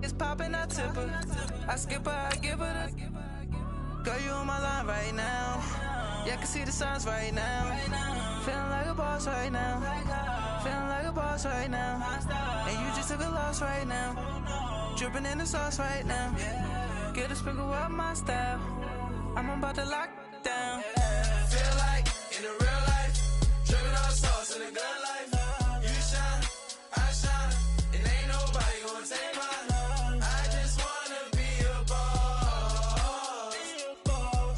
It's popping, I tip her. I skip her, I give her the. Girl, you on my line right now. Yeah, I can see the signs right now. Feeling like a boss right now. Feeling like a boss right now. And you just took a loss right now. Dripping in the sauce right now. Get a sprinkle up my style. I'm about to lock down. Feel like in the real life, dripping all sauce in the good life. You shine, I shine, and ain't nobody gonna take mine. I just wanna be a boss.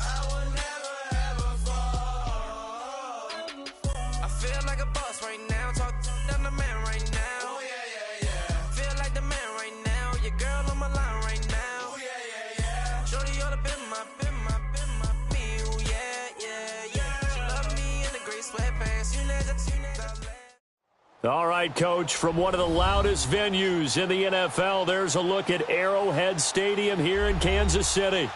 I will never ever fall. I feel like a boss right now. Talk down the man right now. Oh yeah, yeah, yeah. Feel like the man right now. Your girl on my line right now. Oh yeah, yeah, yeah. Shorty all up in my feel, yeah, yeah, yeah. She love me in the gray sweatpants. You never. All right, Coach, from one of the loudest venues in the NFL, there's a look at Arrowhead Stadium here in Kansas City.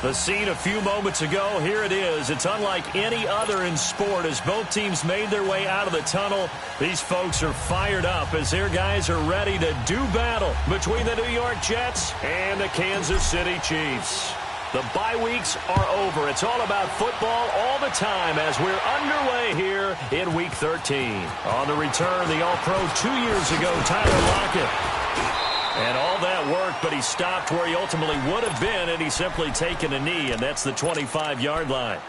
The scene a few moments ago, here it is. It's unlike any other in sport as both teams made their way out of the tunnel. These folks are fired up as their guys are ready to do battle between the New York Jets and the Kansas City Chiefs. The bye weeks are over. It's all about football all the time as we're underway here in Week 13. On the return, the All-Pro 2 years ago, Tyler Lockett. And all that work, but he stopped where he ultimately would have been, and he's simply taken a knee, and that's the 25-yard line.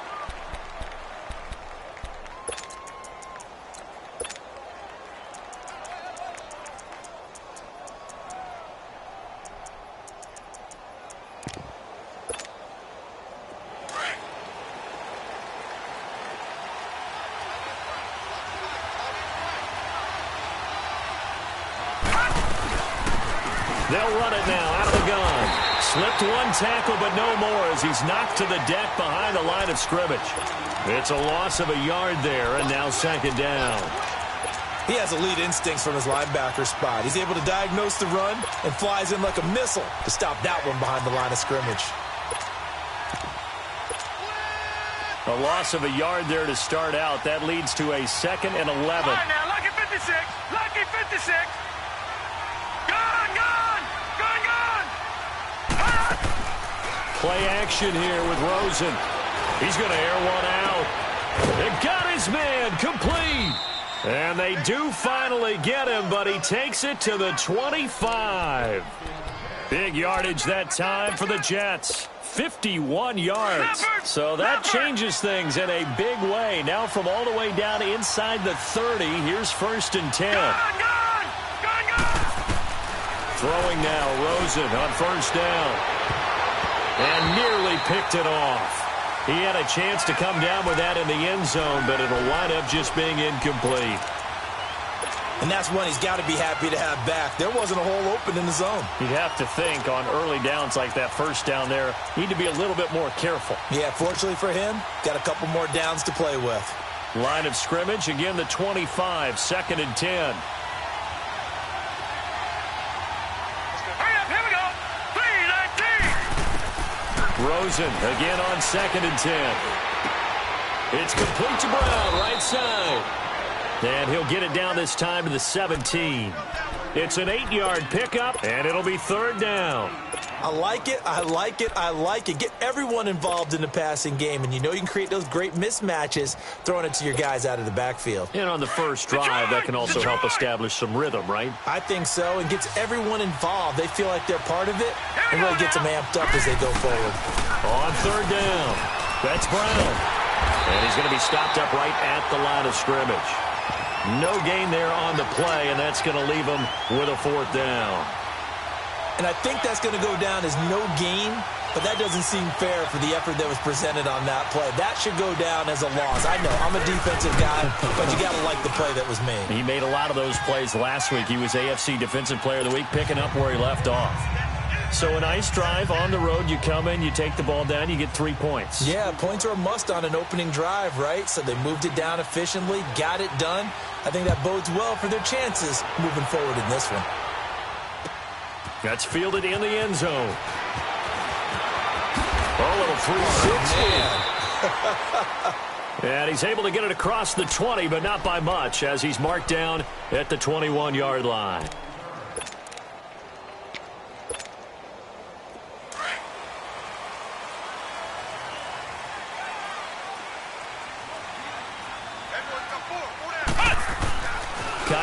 They'll run it now out of the gun. Slipped one tackle, but no more as he's knocked to the deck behind the line of scrimmage. It's a loss of a yard there, and now second down. He has elite instincts from his linebacker spot. He's able to diagnose the run and flies in like a missile to stop that one behind the line of scrimmage. A loss of a yard there to start out. That leads to a 2nd and 11. All right, now, Lucky 56. Lucky 56. Play action here with Rosen. He's going to air one out. It got his man complete. And they do finally get him, but he takes it to the 25. Big yardage that time for the Jets. 51 yards. So that changes things in a big way. Now from all the way down inside the 30, here's 1st and 10. Throwing now, Rosen on 1st down. And nearly picked it off. He had a chance to come down with that in the end zone, but it'll wind up just being incomplete. And that's one he's got to be happy to have back. There wasn't a hole open in the zone. You'd have to think on early downs like that 1st down there, need to be a little bit more careful. Yeah, fortunately for him, got a couple more downs to play with. Line of scrimmage, again the 25, 2nd and 10. Rosen again on 2nd and 10. It's complete to Brown, right side. And he'll get it down this time to the 17. It's an 8-yard pickup, and it'll be 3rd down. I like it, I like it, I like it. Get everyone involved in the passing game, and you know you can create those great mismatches throwing it to your guys out of the backfield. And on the first drive, that can also help establish some rhythm, right? I think so, and gets everyone involved. They feel like they're part of it, and really gets them amped up as they go forward. On 3rd down, that's Brown. And he's going to be stopped up right at the line of scrimmage. No gain there on the play, and that's going to leave him with a 4th down. And I think that's going to go down as no gain, but that doesn't seem fair for the effort that was presented on that play. That should go down as a loss. I know, I'm a defensive guy, but you got to like the play that was made. He made a lot of those plays last week. He was AFC Defensive Player of the Week, picking up where he left off. So a nice drive on the road. You come in, you take the ball down, you get 3 points. Yeah, points are a must on an opening drive, right? So they moved it down efficiently, got it done. I think that bodes well for their chances moving forward in this one. That's fielded in the end zone. A little 360. And he's able to get it across the 20, but not by much, as he's marked down at the 21-yard line.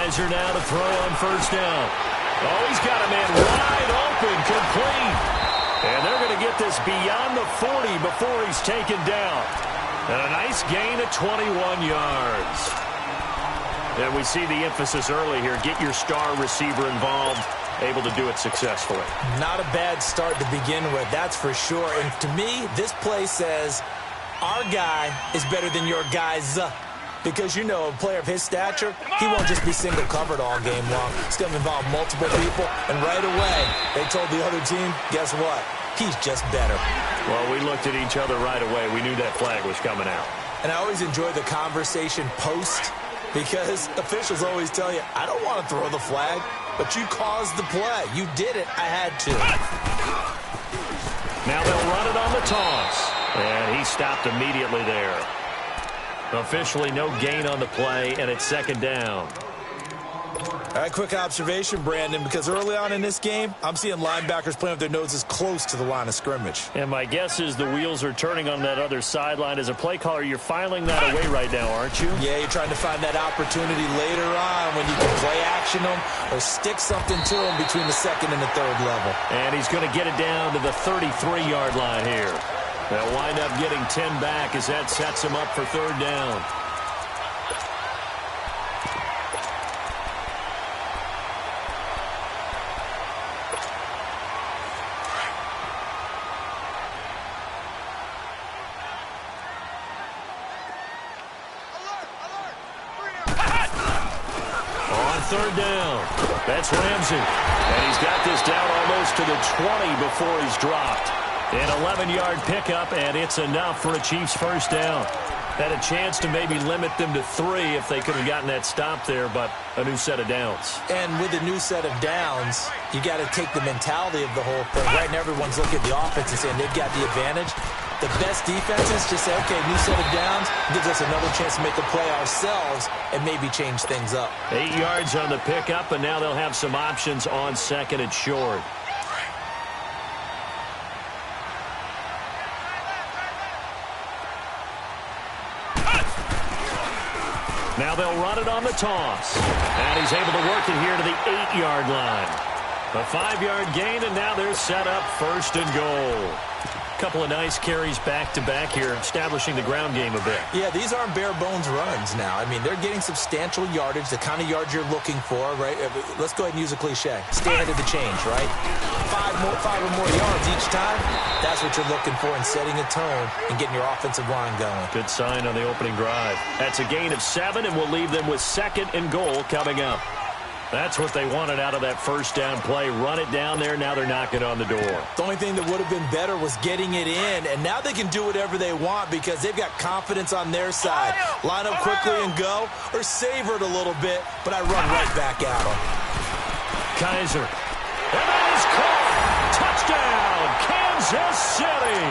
Kizer now to throw on first down. Oh, he's got a man wide open, complete. And they're going to get this beyond the 40 before he's taken down. And a nice gain of 21 yards. And we see the emphasis early here. Get your star receiver involved, able to do it successfully. Not a bad start to begin with, that's for sure. And to me, this play says our guy is better than your guy's. Because, you know, a player of his stature, he won't just be single covered all game long. It's going to involve multiple people. And right away, they told the other team, guess what? He's just better. Well, we looked at each other right away. We knew that flag was coming out. And I always enjoy the conversation post, because officials always tell you, I don't want to throw the flag, but you caused the play. You did it. I had to. Now they'll run it on the toss. And he stopped immediately there. Officially no gain on the play, and it's second down. All right, quick observation, Brandon, because early on in this game, I'm seeing linebackers playing with their noses close to the line of scrimmage. And my guess is the wheels are turning on that other sideline. As a play caller, you're filing that away right now, aren't you? Yeah, you're trying to find that opportunity later on when you can play action them or stick something to them between the second and the third level. And he's going to get it down to the 33-yard line here. They'll wind up getting 10 back as that sets him up for third down. On third down, that's Ramsey. And he's got this down almost to the 20 before he's dropped. An 11-yard pickup, and it's enough for a Chiefs first down. Had a chance to maybe limit them to 3 if they could have gotten that stop there, but a new set of downs. And with a new set of downs, you got to take the mentality of the whole thing. Right now, everyone's looking at the offense and saying they've got the advantage. The best defenses just say, okay, new set of downs, gives us another chance to make a play ourselves and maybe change things up. 8 yards on the pickup, and now they'll have some options on second and short. Now they'll run it on the toss. And he's able to work it here to the 8-yard line. A 5-yard gain, and now they're set up first and goal. Couple of nice carries back-to-back here, establishing the ground game a bit. Yeah, these aren't bare-bones runs now. I mean, they're getting substantial yardage, the kind of yards you're looking for, right? Let's go ahead and use a cliche. Stay ahead of the change, right? Five or more yards each time. That's what you're looking for in setting a tone and getting your offensive line going. Good sign on the opening drive. That's a gain of 7, and we'll leave them with second and goal coming up. That's what they wanted out of that first down play. Run it down there. Now they're knocking on the door. The only thing that would have been better was getting it in. And now they can do whatever they want because they've got confidence on their side. Line up quickly and go, or savor it a little bit, but I run right back at them. Kizer. And that is caught. Touchdown, Kansas City.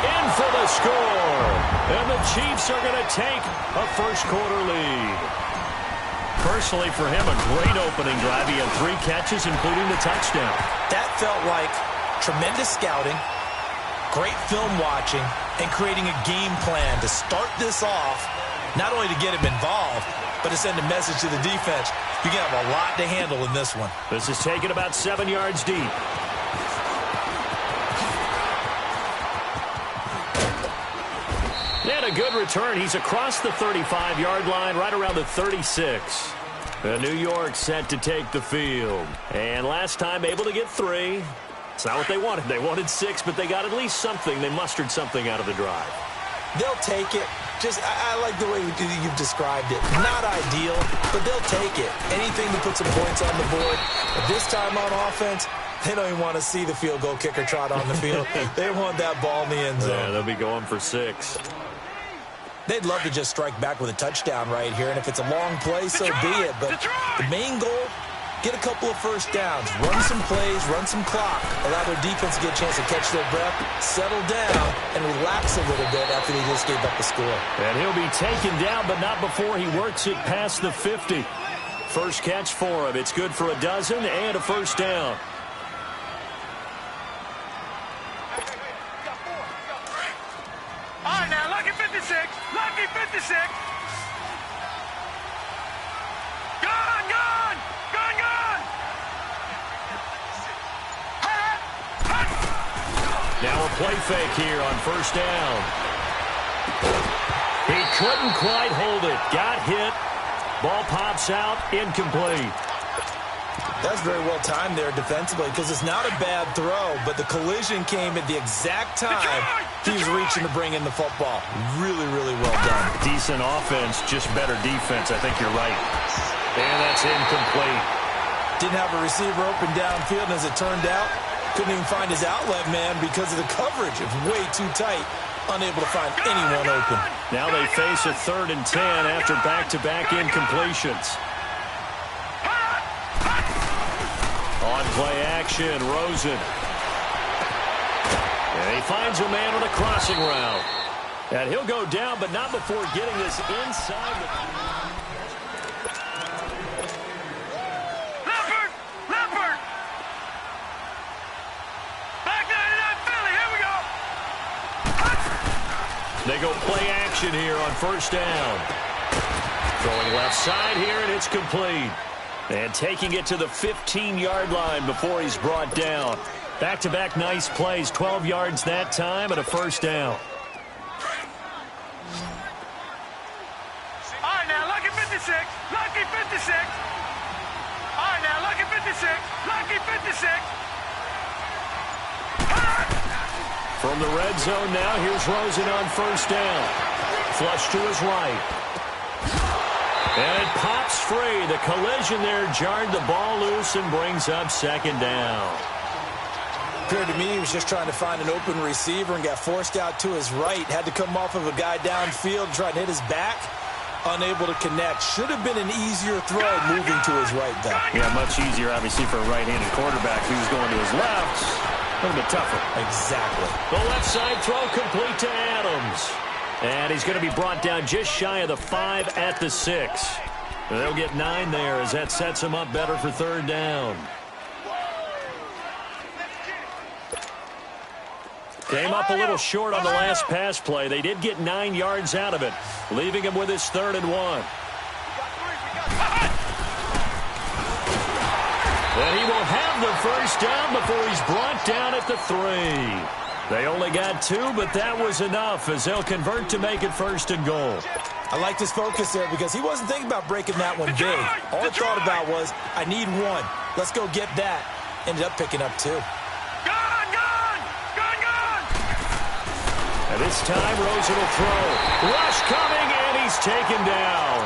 In for the score. And the Chiefs are going to take a first-quarter lead. Personally, for him, a great opening drive. He had 3 catches, including the touchdown. That felt like tremendous scouting, great film watching, and creating a game plan to start this off, not only to get him involved, but to send a message to the defense. You can have a lot to handle in this one. This is taken about 7 yards deep. And a good return. He's across the 35-yard line, right around the 36. New York set to take the field. And last time able to get 3. It's not what they wanted. They wanted 6, but they got at least something. They mustered something out of the drive. They'll take it. I like the way you've described it. Not ideal, but they'll take it. Anything to put some points on the board. But this time on offense, they don't even want to see the field goal kicker trot on the field. They want that ball in the end zone. Yeah, they'll be going for 6. They'd love to just strike back with a touchdown right here, and if it's a long play, so be it. But the main goal, get a couple of first downs, run some plays, run some clock, allow their defense to get a chance to catch their breath, settle down, and relax a little bit after they just gave up the score. And he'll be taken down, but not before he works it past the 50. First catch for him. It's good for a dozen and a first down. All right, now, lucky 56. Lucky 56. Go! Now a play fake here on first down. He couldn't quite hold it. Got hit. Ball pops out. Incomplete. That's very well timed there defensively because it's not a bad throw, but the collision came at the exact time he was reaching to bring in the football. Really, really well done. Decent offense, just better defense. I think you're right. And that's incomplete. Didn't have a receiver open downfield, and as it turned out, couldn't even find his outlet man because of the coverage. It was way too tight, unable to find anyone open. Now they face a 3rd and 10 after back-to-back incompletions. On play action, Rosen. And he finds a man on a crossing route. And he'll go down, but not before getting this inside the... Leopard! Back 99 Philly, here we go! They go play action here on first down. Throwing left side here, and it's complete. And taking it to the 15-yard line before he's brought down. Back-to-back nice plays, 12 yards that time and a first down. All right, now, lucky 56, lucky 56. All right, now, lucky 56, lucky 56. From the red zone now, here's Rosen on first down. Flush to his right. And it pops free. The collision there jarred the ball loose and brings up second down. Appeared to me he was just trying to find an open receiver and got forced out to his right. Had to come off of a guy downfield, try to hit his back. Unable to connect. Should have been an easier throw moving to his right, though. Yeah, much easier, obviously, for a right-handed quarterback. He was going to his left. A little bit tougher. Exactly. The left side throw complete to Adams. And he's going to be brought down just shy of the 5 at the 6. They'll get 9 there as that sets him up better for third down. Came up a little short on the last pass play. They did get 9 yards out of it, leaving him with his 3rd and 1. And he will have the first down before he's brought down at the 3. They only got 2, but that was enough as they'll convert to make it 1st and goal. I liked his focus there because he wasn't thinking about breaking that one big. All he thought about was, I need 1. Let's go get that. Ended up picking up 2. And this time, Rosen will throw. Rush coming, and he's taken down.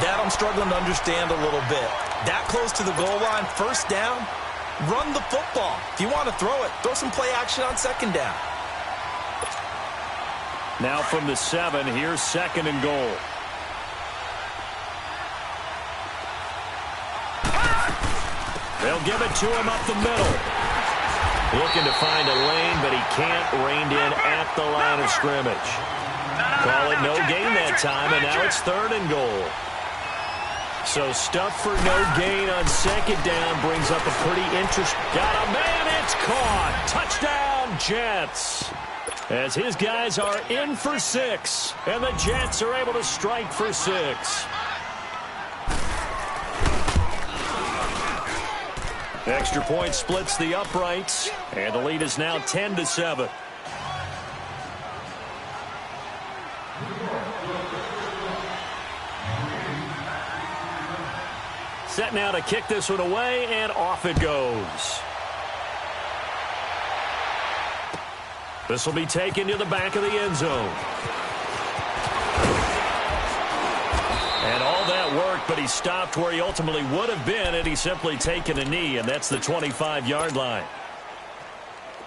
That I'm struggling to understand a little bit. That close to the goal line, first down, run the football. If you want to throw it, throw some play action on second down. Now from the 7, here's 2nd and goal. They'll give it to him up the middle. Looking to find a lane, but he can't rein in at the line of scrimmage. Call it no gain that time, and now it's 3rd and goal. So stuff for no gain on second down brings up a pretty interesting... Got a man, it's caught. Touchdown, Jets. As his guys are in for 6, and the Jets are able to strike for 6. Extra point splits the uprights, and the lead is now 10-7. Set now to kick this one away, and off it goes. This will be taken to the back of the end zone. And all that worked, but he stopped where he ultimately would have been had he simply taken a knee, and that's the 25-yard line.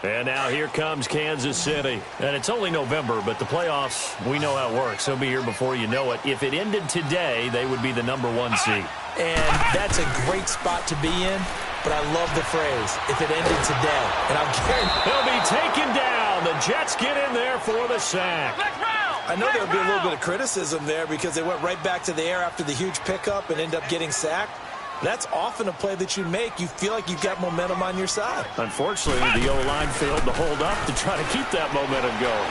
And now here comes Kansas City. And it's only November, but the playoffs, we know how it works. They'll be here before you know it. If it ended today, they would be the number 1 seed. And that's a great spot to be in, but I love the phrase, if it ended today. And I'm guaranteed he'll be taken down. The Jets get in there for the sack. I know there'll be a little bit of criticism there because they went right back to the air after the huge pickup and end up getting sacked. That's often a play that you make. You feel like you've got momentum on your side. Unfortunately, the O-line failed to hold up to try to keep that momentum going.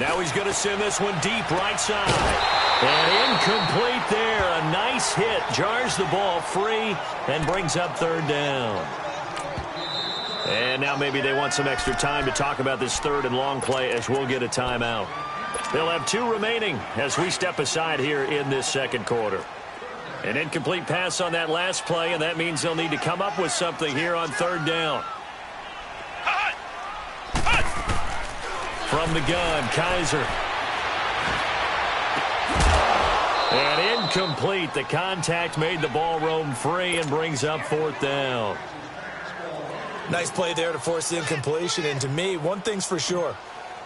Now he's going to send this one deep right side. And incomplete there. A nice hit. Jars the ball free and brings up 3rd down. And now maybe they want some extra time to talk about this third and long play as we'll get a timeout. They'll have 2 remaining as we step aside here in this second quarter. An incomplete pass on that last play, and that means they'll need to come up with something here on third down. From the gun, Kaiser. And incomplete. The contact made the ball roam free and brings up fourth down. Nice play there to force the incompletion. And to me, one thing's for sure.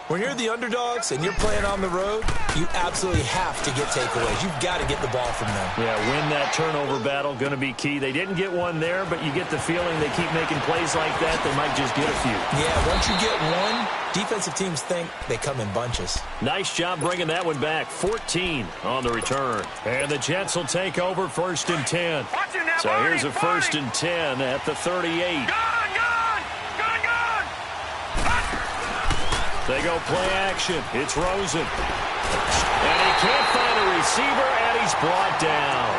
When you're the underdogs and you're playing on the road, you absolutely have to get takeaways. You've got to get the ball from them. Yeah, win that turnover battle, going to be key. They didn't get one there, but you get the feeling they keep making plays like that, they might just get a few. Yeah, once you get one, defensive teams think they come in bunches. Nice job bringing that one back. 14 on the return. And the Jets will take over first and 10. So here's a first and 10 at the 38. They go play action. It's Rosen. And he can't find a receiver, and he's brought down.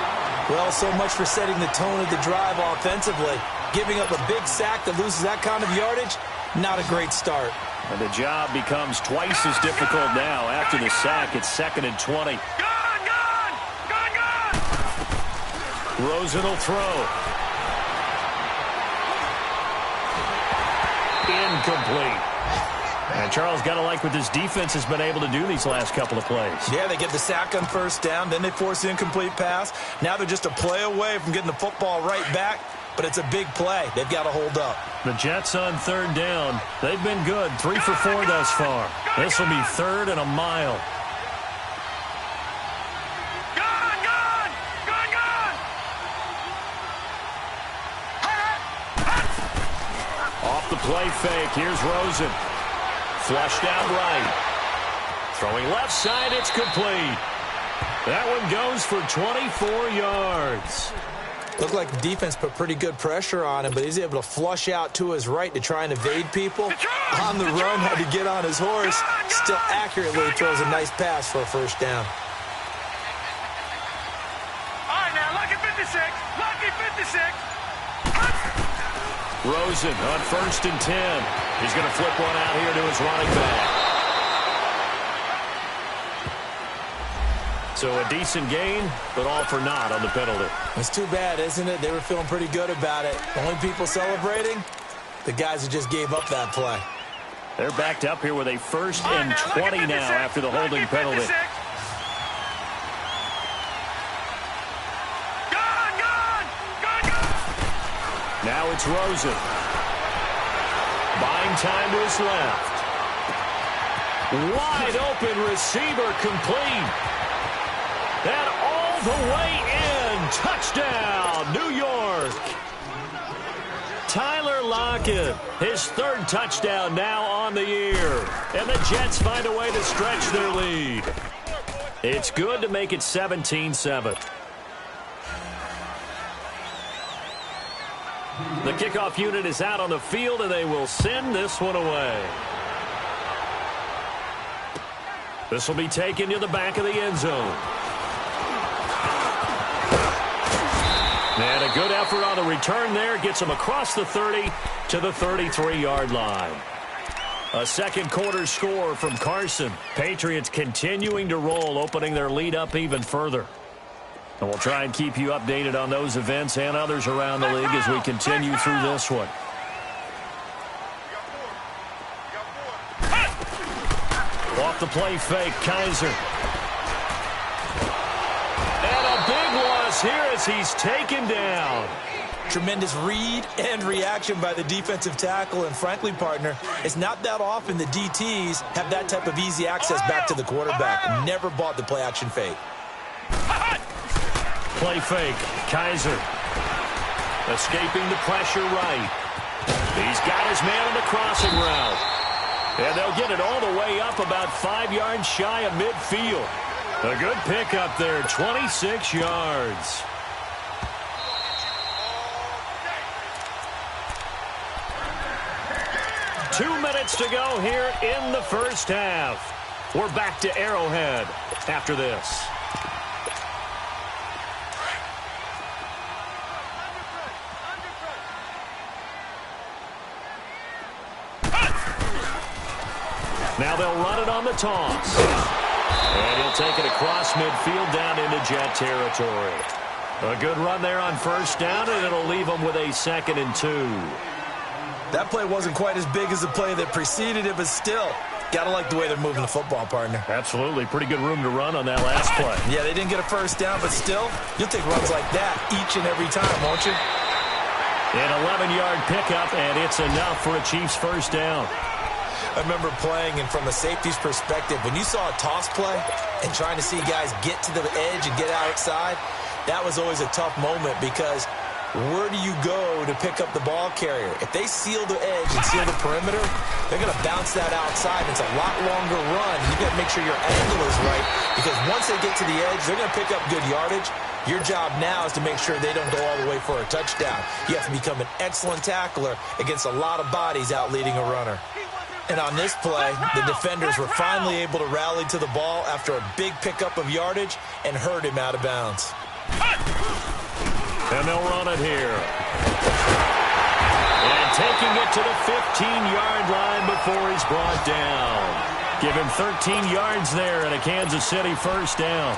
Well, so much for setting the tone of the drive offensively. Giving up a big sack that loses that kind of yardage, not a great start. And the job becomes twice as difficult now. After the sack, it's 2nd and 20. Rosen will throw. Incomplete. And Charles, got to like what this defense has been able to do these last couple of plays. Yeah, they get the sack on first down, then they force the incomplete pass. Now they're just a play away from getting the football right back, but it's a big play. They've got to hold up. The Jets on third down. They've been good, 3 for 4 thus far. This will be 3rd and a mile. Off the play fake, here's Rosen. Flushed out right. Throwing left side, it's complete. That one goes for 24 yards. Looked like the defense put pretty good pressure on him, but he's able to flush out to his right to try and evade people. On the run, had to get on his horse. Still accurately throws a nice pass for a first down. All right, now, lucky 56. Lucky 56. Rosen on 1st and 10. He's going to flip one out here to his running back. So a decent gain, but all for naught on the penalty. It's too bad, isn't it? They were feeling pretty good about it. The only people celebrating, the guys who just gave up that play. They're backed up here with a 1st and 20 now after the holding penalty. Now it's Rosen. Buying time to his left. Wide open receiver complete. And all the way in. Touchdown, New York. Tyler Lockett, his 3rd touchdown now on the year. And the Jets find a way to stretch their lead. It's good to make it 17-7. The kickoff unit is out on the field, and they will send this one away. This will be taken to the back of the end zone. And a good effort on the return there. Gets him across the 30 to the 33-yard line. A second quarter score from Carson. Patriots continuing to roll, opening their lead up even further. And we'll try and keep you updated on those events and others around the league as we continue through this one. Off the play fake, Kaiser. And a big loss here as he's taken down. Tremendous read and reaction by the defensive tackle. And frankly, partner, it's not that often the DTs have that type of easy access back to the quarterback. Never bought the play action fake. Play fake, Kaiser. Escaping the pressure right. He's got his man on the crossing route. And they'll get it all the way up about 5 yards shy of midfield. A good pickup there, 26 yards. Two minutes to go here in the first half. We're back to Arrowhead after this. Now they'll run it on the toss. And he'll take it across midfield down into Jet territory. A good run there on first down, and it'll leave them with a 2nd and 2. That play wasn't quite as big as the play that preceded it, but still, got to like the way they're moving the football, partner. Absolutely. Pretty good room to run on that last play. Yeah, they didn't get a first down, but still, you'll take runs like that each and every time, won't you? An 11-yard pickup, and it's enough for a Chiefs first down. I remember playing, and from the safety's perspective, when you saw a toss play and trying to see guys get to the edge and get outside, that was always a tough moment because where do you go to pick up the ball carrier? If they seal the edge and seal the perimeter, they're going to bounce that outside. It's a lot longer run. You've got to make sure your angle is right because once they get to the edge, they're going to pick up good yardage. Your job now is to make sure they don't go all the way for a touchdown. You have to become an excellent tackler against a lot of bodies out leading a runner. And on this play, the defenders were finally able to rally to the ball after a big pickup of yardage and hurt him out of bounds. And they'll run it here. And taking it to the 15-yard line before he's brought down. Give him 13 yards there and a Kansas City first down.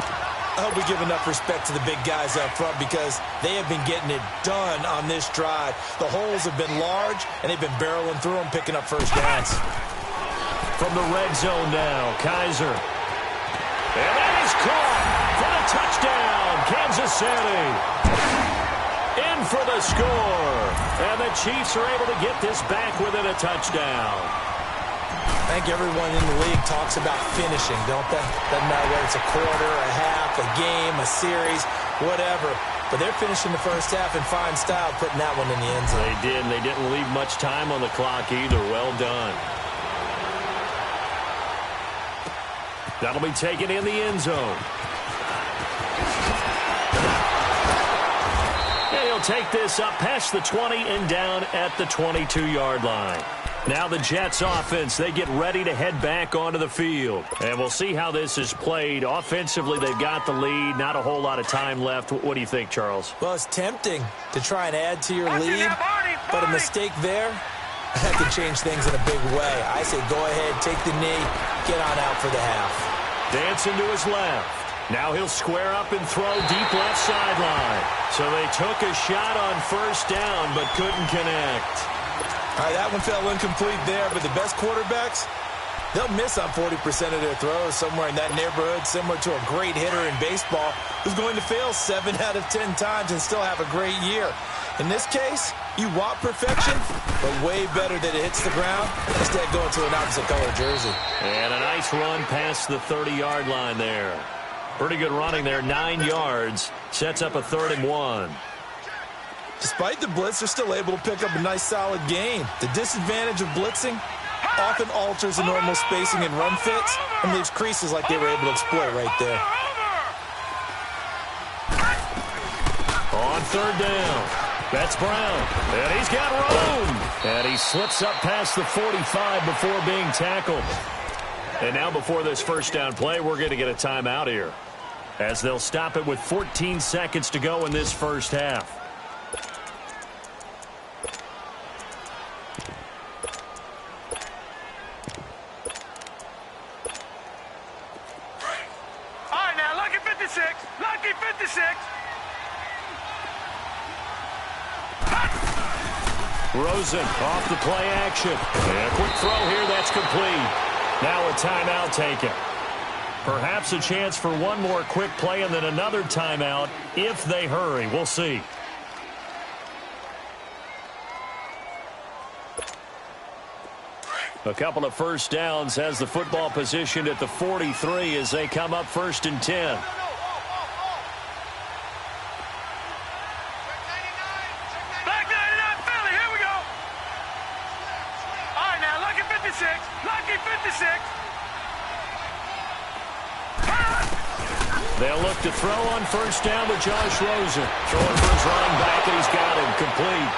I hope we give enough respect to the big guys up front because they have been getting it done on this drive. The holes have been large, and they've been barreling through them, picking up first downs. From the red zone now, Kaiser. And that is caught for the touchdown, Kansas City. In for the score. And the Chiefs are able to get this back within a touchdown. I think everyone in the league talks about finishing, don't they? Doesn't matter whether it's a quarter, a half, a game, a series, whatever. But they're finishing the first half in fine style, putting that one in the end zone. They did, and they didn't leave much time on the clock either. Well done. That'll be taken in the end zone. And he'll take this up past the 20 and down at the 22-yard line. Now the Jets offense, they get ready to head back onto the field. And we'll see how this is played. Offensively, they've got the lead. Not a whole lot of time left. What do you think, Charles? Well, it's tempting to try and add to your lead, but a mistake there, that could change things in a big way. I say go ahead, take the knee, get on out for the half. Dancing to his left. Now he'll square up and throw deep left sideline. So they took a shot on first down, but couldn't connect. All right, that one fell incomplete there, but the best quarterbacks, they'll miss on 40% of their throws somewhere in that neighborhood, similar to a great hitter in baseball who's going to fail 7 out of 10 times and still have a great year. In this case, you want perfection, but way better that it hits the ground instead of going to an opposite color jersey. And a nice run past the 30-yard line there. Pretty good running there, 9 yards. Sets up a 3rd and 1. Despite the blitz, they're still able to pick up a nice, solid gain. The disadvantage of blitzing often alters the normal spacing and run fits and leaves creases like they were able to exploit right there. On 3rd down, that's Brown. And he's got room. And he slips up past the 45 before being tackled. And now before this first down play, we're going to get a timeout here, as they'll stop it with 14 seconds to go in this first half. Lucky 56. Rosen off the play action. And a quick throw here, that's complete. Now a timeout taken. Perhaps a chance for one more quick play and then another timeout if they hurry. We'll see. A couple of first downs has the football positioned at the 43 as they come up 1st and 10. Black 99 Philly, here we go. All right, now, Lucky 56. Lucky 56. They'll look to throw on first down with Josh Rosen. Throwing for his running back, and he's got him complete.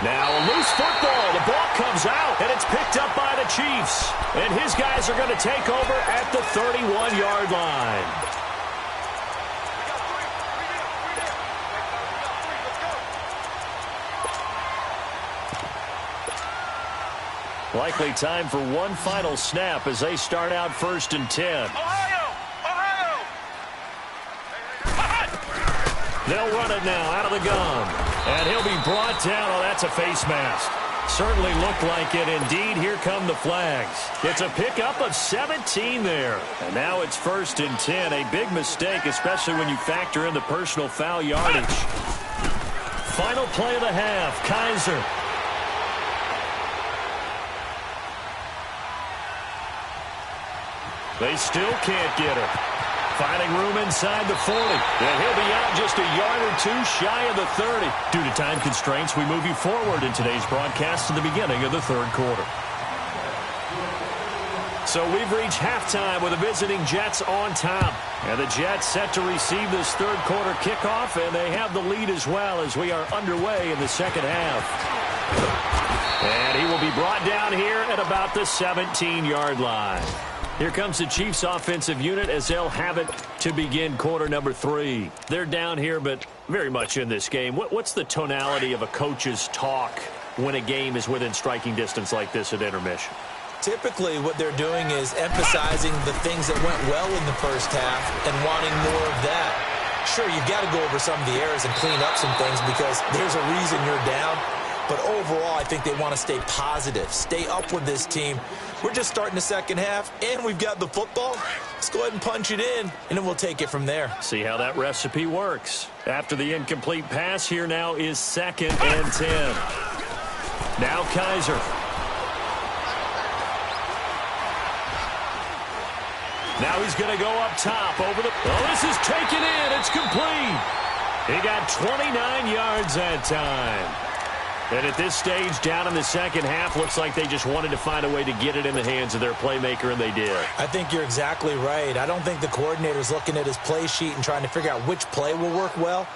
Now a loose football. The ball comes out, and it's picked up by the Chiefs. And his guys are going to take over at the 31-yard line. Likely time for one final snap as they start out 1st and 10. Ohio! They'll run it now out of the gun. And he'll be brought down. Oh, that's a face mask. Certainly looked like it. Indeed, here come the flags. It's a pickup of 17 there. And now it's 1st and 10. A big mistake, especially when you factor in the personal foul yardage. Final play of the half. Kaiser. They still can't get her. Finding room inside the 40. And he'll be out just a yard or two shy of the 30. Due to time constraints, we move you forward in today's broadcast to the beginning of the 3rd quarter. So we've reached halftime with the visiting Jets on top. And the Jets set to receive this 3rd quarter kickoff, and they have the lead as well as we are underway in the 2nd half. And he will be brought down here at about the 17-yard line. Here comes the Chiefs offensive unit as they'll have it to begin quarter number 3. They're down here, but very much in this game. What's the tonality of a coach's talk when a game is within striking distance like this at intermission? Typically, what they're doing is emphasizing the things that went well in the first half and wanting more of that. Sure, you've got to go over some of the errors and clean up some things because there's a reason you're down. But overall, I think they want to stay positive, stay up with this team. We're just starting the 2nd half, and we've got the football. Let's go ahead and punch it in, and then we'll take it from there. See how that recipe works. After the incomplete pass, here now is 2nd and 10. Now Kaiser. Now he's going to go up top over the... Oh, this is taken in. It's complete. He got 29 yards that time. And at this stage, down in the 2nd half, looks like they just wanted to find a way to get it in the hands of their playmaker, and they did. I think you're exactly right. I don't think the coordinator's looking at his play sheet and trying to figure out which play will work well.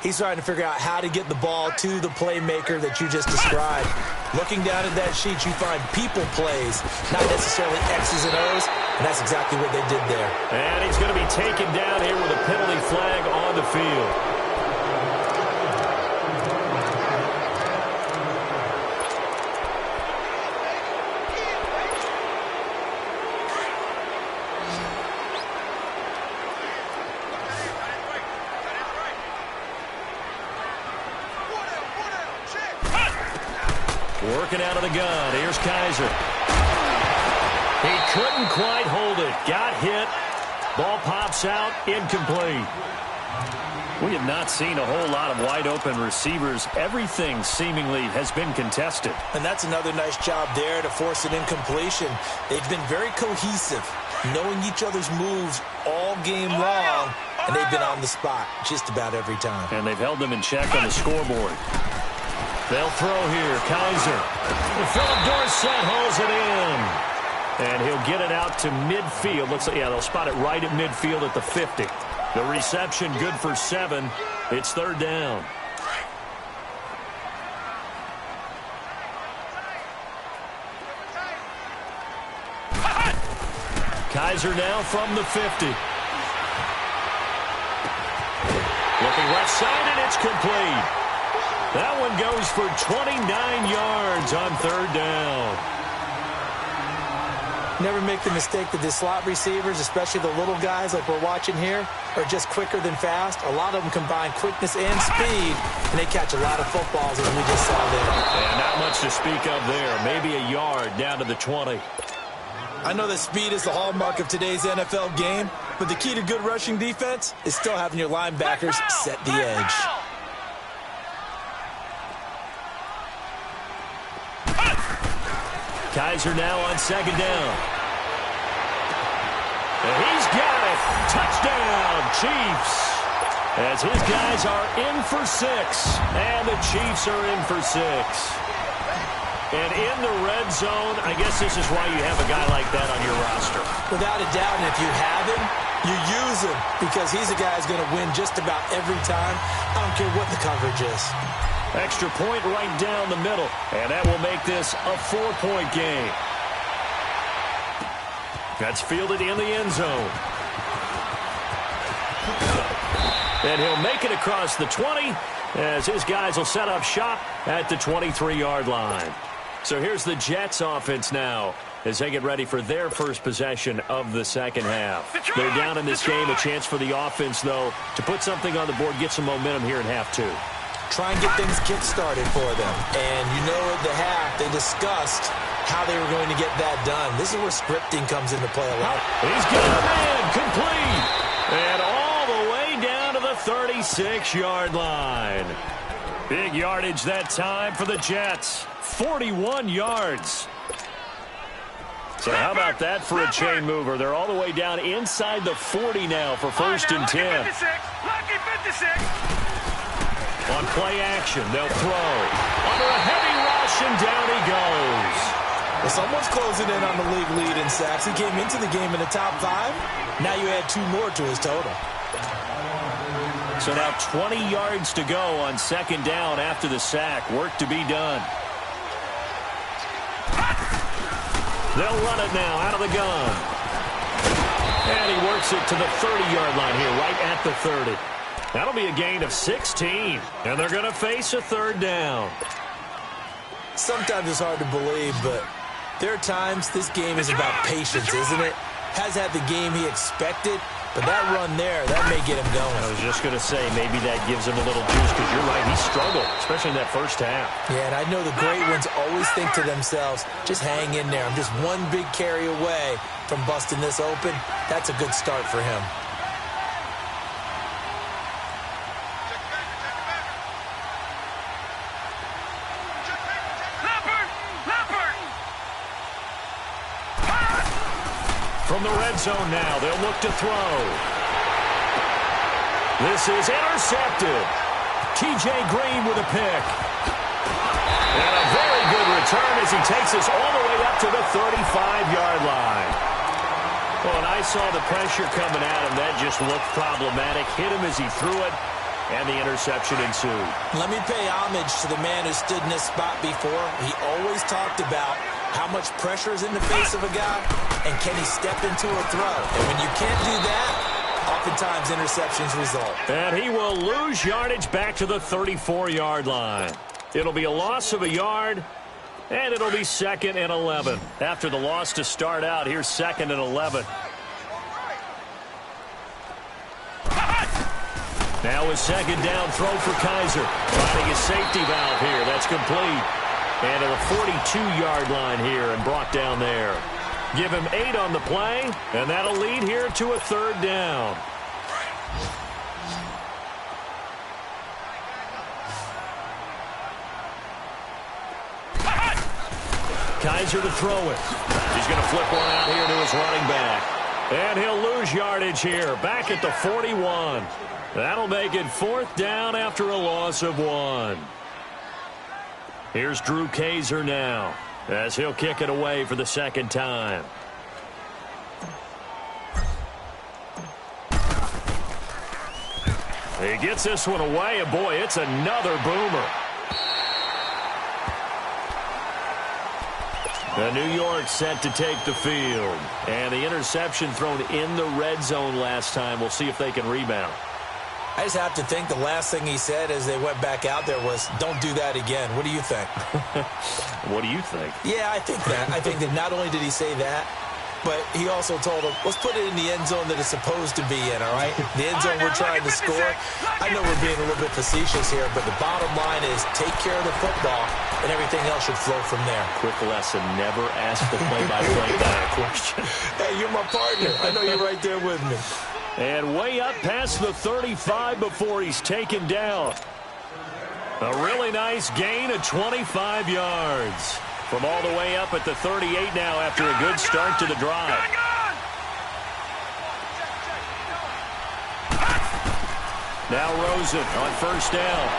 He's trying to figure out how to get the ball to the playmaker that you just described. Looking down at that sheet, you find people plays, not necessarily X's and O's, and that's exactly what they did there. And he's going to be taken down here with a penalty flag on the field. Working out of the gun. Here's Kaiser. He couldn't quite hold it. Got hit. Ball pops out. Incomplete. We have not seen a whole lot of wide-open receivers. Everything seemingly has been contested. And that's another nice job there to force an incompletion. They've been very cohesive, knowing each other's moves all game long, and they've been on the spot just about every time. And they've held them in check on the scoreboard. They'll throw here. Kaiser. And Philip Dorsett hauls it in. And he'll get it out to midfield. Looks like, yeah, they'll spot it right at midfield at the 50. The reception good for 7. It's 3rd down. Kaiser now from the 50. Looking left side, and it's complete. That one goes for 29 yards on 3rd down. Never make the mistake that the slot receivers, especially the little guys like we're watching here, are just quicker than fast. A lot of them combine quickness and speed, and they catch a lot of footballs, as we just saw there. Yeah, not much to speak of there. Maybe a yard down to the 20. I know that speed is the hallmark of today's NFL game, but the key to good rushing defense is still having your linebackers set the edge. Kaiser now on 2nd down. And he's got it. Touchdown, Chiefs. As his guys are in for 6. And the Chiefs are in for 6. And in the red zone, I guess this is why you have a guy like that on your roster. Without a doubt, and if you have him, you use him because he's a guy who's going to win just about every time. I don't care what the coverage is. Extra point right down the middle. And that will make this a 4-point game. That's fielded in the end zone. And he'll make it across the 20 as his guys will set up shop at the 23-yard line. So here's the Jets offense now as they get ready for their first possession of the second half. They're down in this game. A chance for the offense, though, to put something on the board, get some momentum here in half two. Try and get things kick-started for them. And you know at the half, they discussed how they were going to get that done. This is where scripting comes into play a lot. He's got a man complete. And all the way down to the 36-yard line. Big yardage that time for the Jets. 41 yards. So how about that for a chain mover? They're all the way down inside the 40 now for first and 10. Lucky 56. On play action, they'll throw. Under a heavy rush, and down he goes. Well, someone's closing in on the league lead in sacks. He came into the game in the top 5. Now you add 2 more to his total. So now 20 yards to go on second down after the sack. Work to be done. They'll run it now out of the gun. And he works it to the 30-yard line here, right at the 30. That'll be a gain of 16. And they're going to face a third down. Sometimes it's hard to believe, but there are times this game is about patience, isn't it? Has had the game he expected, but that run there, that may get him going. I was just going to say, maybe that gives him a little juice, because you're right, he struggled, especially in that first half. Yeah, and I know the great ones always think to themselves, just hang in there. I'm just one big carry away from busting this open. That's a good start for him. From the red zone now, they'll look to throw. This is intercepted. T.J. Green with a pick. And a very good return as he takes us all the way up to the 35-yard line. Well, and I saw the pressure coming at him. That just looked problematic. Hit him as he threw it, and the interception ensued. Let me pay homage to the man who stood in this spot before. He always talked about how much pressure is in the face of a guy, and can he step into a throw? And when you can't do that, oftentimes interceptions result. And he will lose yardage back to the 34-yard line. It'll be a loss of a yard, and it'll be 2nd and 11. After the loss to start out, here's 2nd and 11. Now a second down throw for Kaiser. Finding a safety valve here. That's complete. And to the 42-yard line here and brought down there. Give him 8 on the play, and that'll lead here to a third down. Kaiser to throw it. He's going to flip one out here to his running back. And he'll lose yardage here, back at the 41. That'll make it 4th down after a loss of 1. Here's Drew Kaiser now, as he'll kick it away for the second time. He gets this one away, and boy, it's another boomer. The New York set to take the field. And the interception thrown in the red zone last time. We'll see if they can rebound. I just have to think the last thing he said as they went back out there was, don't do that again. What do you think? What do you think? Yeah, I think that. I think that not only did he say that, but he also told him, let's put it in the end zone that it's supposed to be in, all right? The end zone we're trying to score. I know we're being a little bit facetious here, but the bottom line is take care of the football, and everything else should flow from there. Quick lesson, never ask the play-by-play guy a question. Hey, you're my partner. I know you're right there with me. And way up past the 35 before he's taken down. A really nice gain of 25 yards. From all the way up at the 38 now after a good start to the drive. Now Rosen on first down.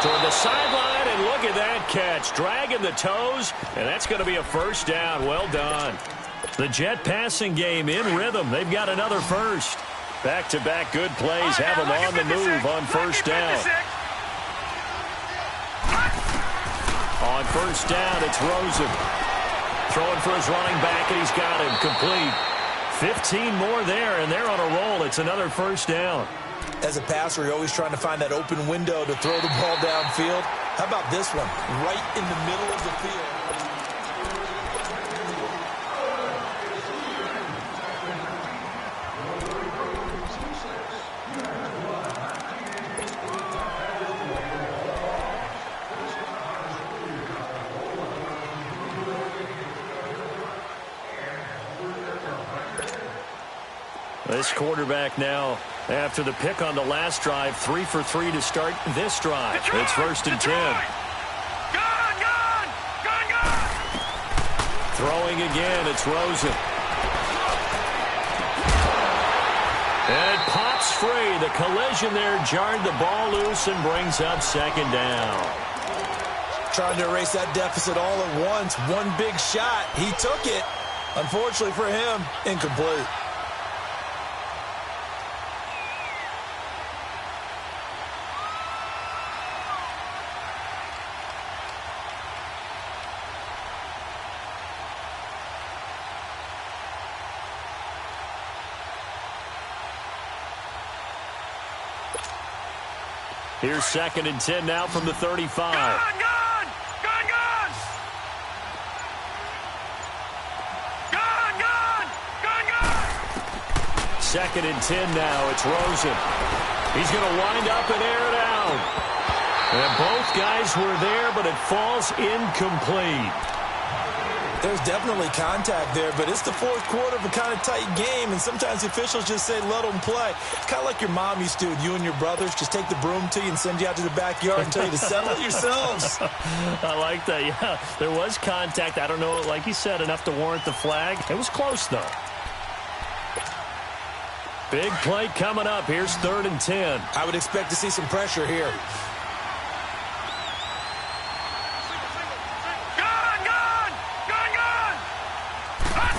Toward the sideline, and look at that catch. Dragging the toes, and that's going to be a first down. Well done. The Jet passing game in rhythm. They've got another first. Back-to-back good plays have them on the move on first down. On first down, it's Rosen. Throwing for his running back, and he's got him complete. 15 more there, and they're on a roll. It's another first down. As a passer, you're always trying to find that open window to throw the ball downfield. How about this one? Right in the middle of the field. This quarterback now, after the pick on the last drive, 3 for 3 to start this drive. Detroit, It's 1st and 10. Gun! Throwing again, it's Rosen. And it pops free. The collision there jarred the ball loose and brings up 2nd down. Trying to erase that deficit all at once. One big shot. He took it. Unfortunately for him, incomplete. Here's 2nd and 10 now from the 35. Gun! 2nd and 10 now. It's Rosen. He's going to wind up and air it out. And both guys were there, but it falls incomplete. There's definitely contact there, but it's the 4th quarter of a kind of tight game, and sometimes the officials just say, let them play. Kind of like your mom used to with you and your brothers. Just take the broom to you and send you out to the backyard and tell you to settle it yourselves. I like that, yeah. There was contact. I don't know, like you said, enough to warrant the flag. It was close, though. Big play coming up. Here's 3rd and 10. I would expect to see some pressure here.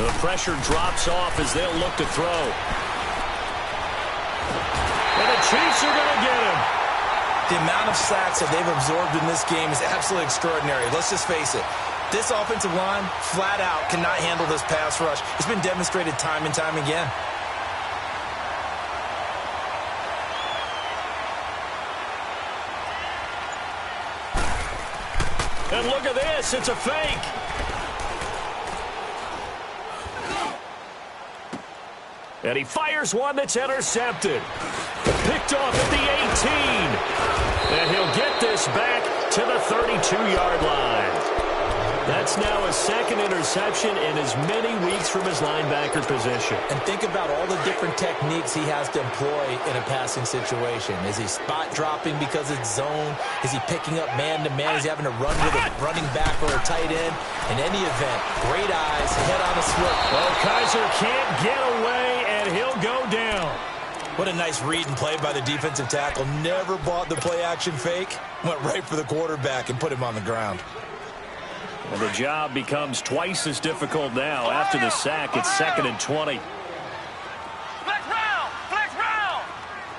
The pressure drops off as they'll look to throw. And the Chiefs are going to get him. The amount of sacks that they've absorbed in this game is absolutely extraordinary. Let's just face it. This offensive line, flat out, cannot handle this pass rush. It's been demonstrated time and time again. And look at this. It's a fake. And he fires one that's intercepted. Picked off at the 18. And he'll get this back to the 32-yard line. That's now a 2nd interception in as many weeks from his linebacker position. And think about all the different techniques he has to employ in a passing situation. Is he spot dropping because it's zone? Is he picking up man-to-man? Is he having to run with a running back or a tight end? In any event, great eyes, head on a swivel. Well, Kizer can't get away, and he'll go down. What a nice read and play by the defensive tackle. Never bought the play-action fake. Went right for the quarterback and put him on the ground. And the job becomes twice as difficult now. After the sack, it's 2nd and 20. Flex round! Flex round!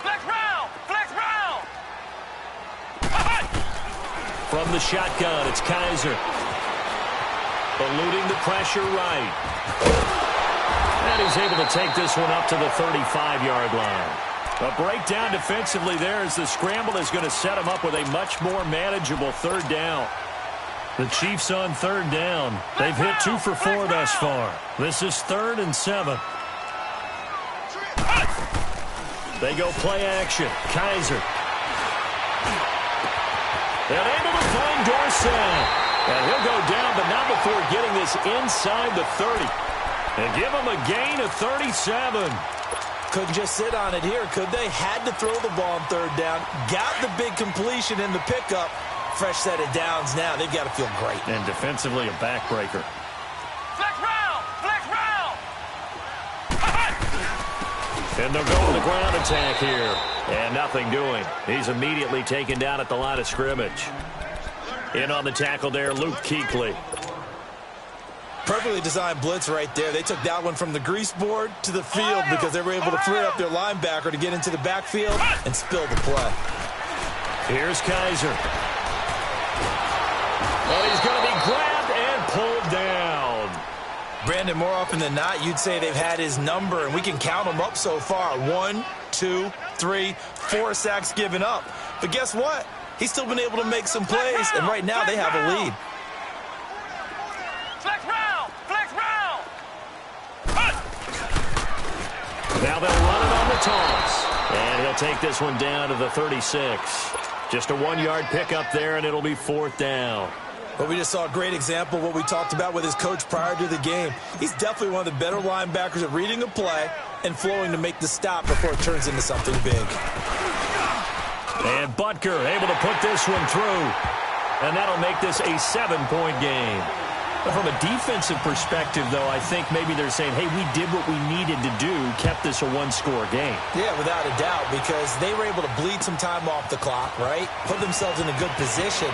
Flex round! Flex round! From the shotgun, it's Kizer. Eluding the pressure right. And he's able to take this one up to the 35-yard line. A breakdown defensively there as the scramble is going to set him up with a much more manageable 3rd down. The Chiefs on 3rd down. They've hit 2 for 4 thus far. This is 3rd and 7. They go play action. Kizer. And able to find Dorsett. And he'll go down, but not before getting this inside the 30. And give him a gain of 37. Couldn't just sit on it here, could they? Had to throw the ball on 3rd down. Got the big completion in the pickup. Fresh set of downs now. They've got to feel great. And defensively, a backbreaker. Flex round! Flex round! And they'll go with the ground attack here. And nothing doing. He's immediately taken down at the line of scrimmage. In on the tackle there, Luke Kuechly. Perfectly designed blitz right there. They took that one from the grease board to the field because they were able to free up their linebacker to get into the backfield and spill the play. Here's Kizer. Well, he's going to be grabbed and pulled down. Brandon, more often than not, you'd say they've had his number, and we can count them up so far. 1, 2, 3, 4 sacks given up. But guess what? he's still been able to make some plays, and right now they have a lead. Flex round! Flex round! Now they'll run it on the toss. And he'll take this one down to the 36. Just a 1-yard pickup there, and it'll be 4th down. But we just saw a great example of what we talked about with his coach prior to the game. He's definitely one of the better linebackers at reading a play and flowing to make the stop before it turns into something big. And Butker able to put this one through. And that'll make this a 7-point game. But from a defensive perspective, though, I think maybe they're saying, hey, we did what we needed to do, kept this a 1-score game. Yeah, without a doubt, because they were able to bleed some time off the clock, right? Put themselves in a good position,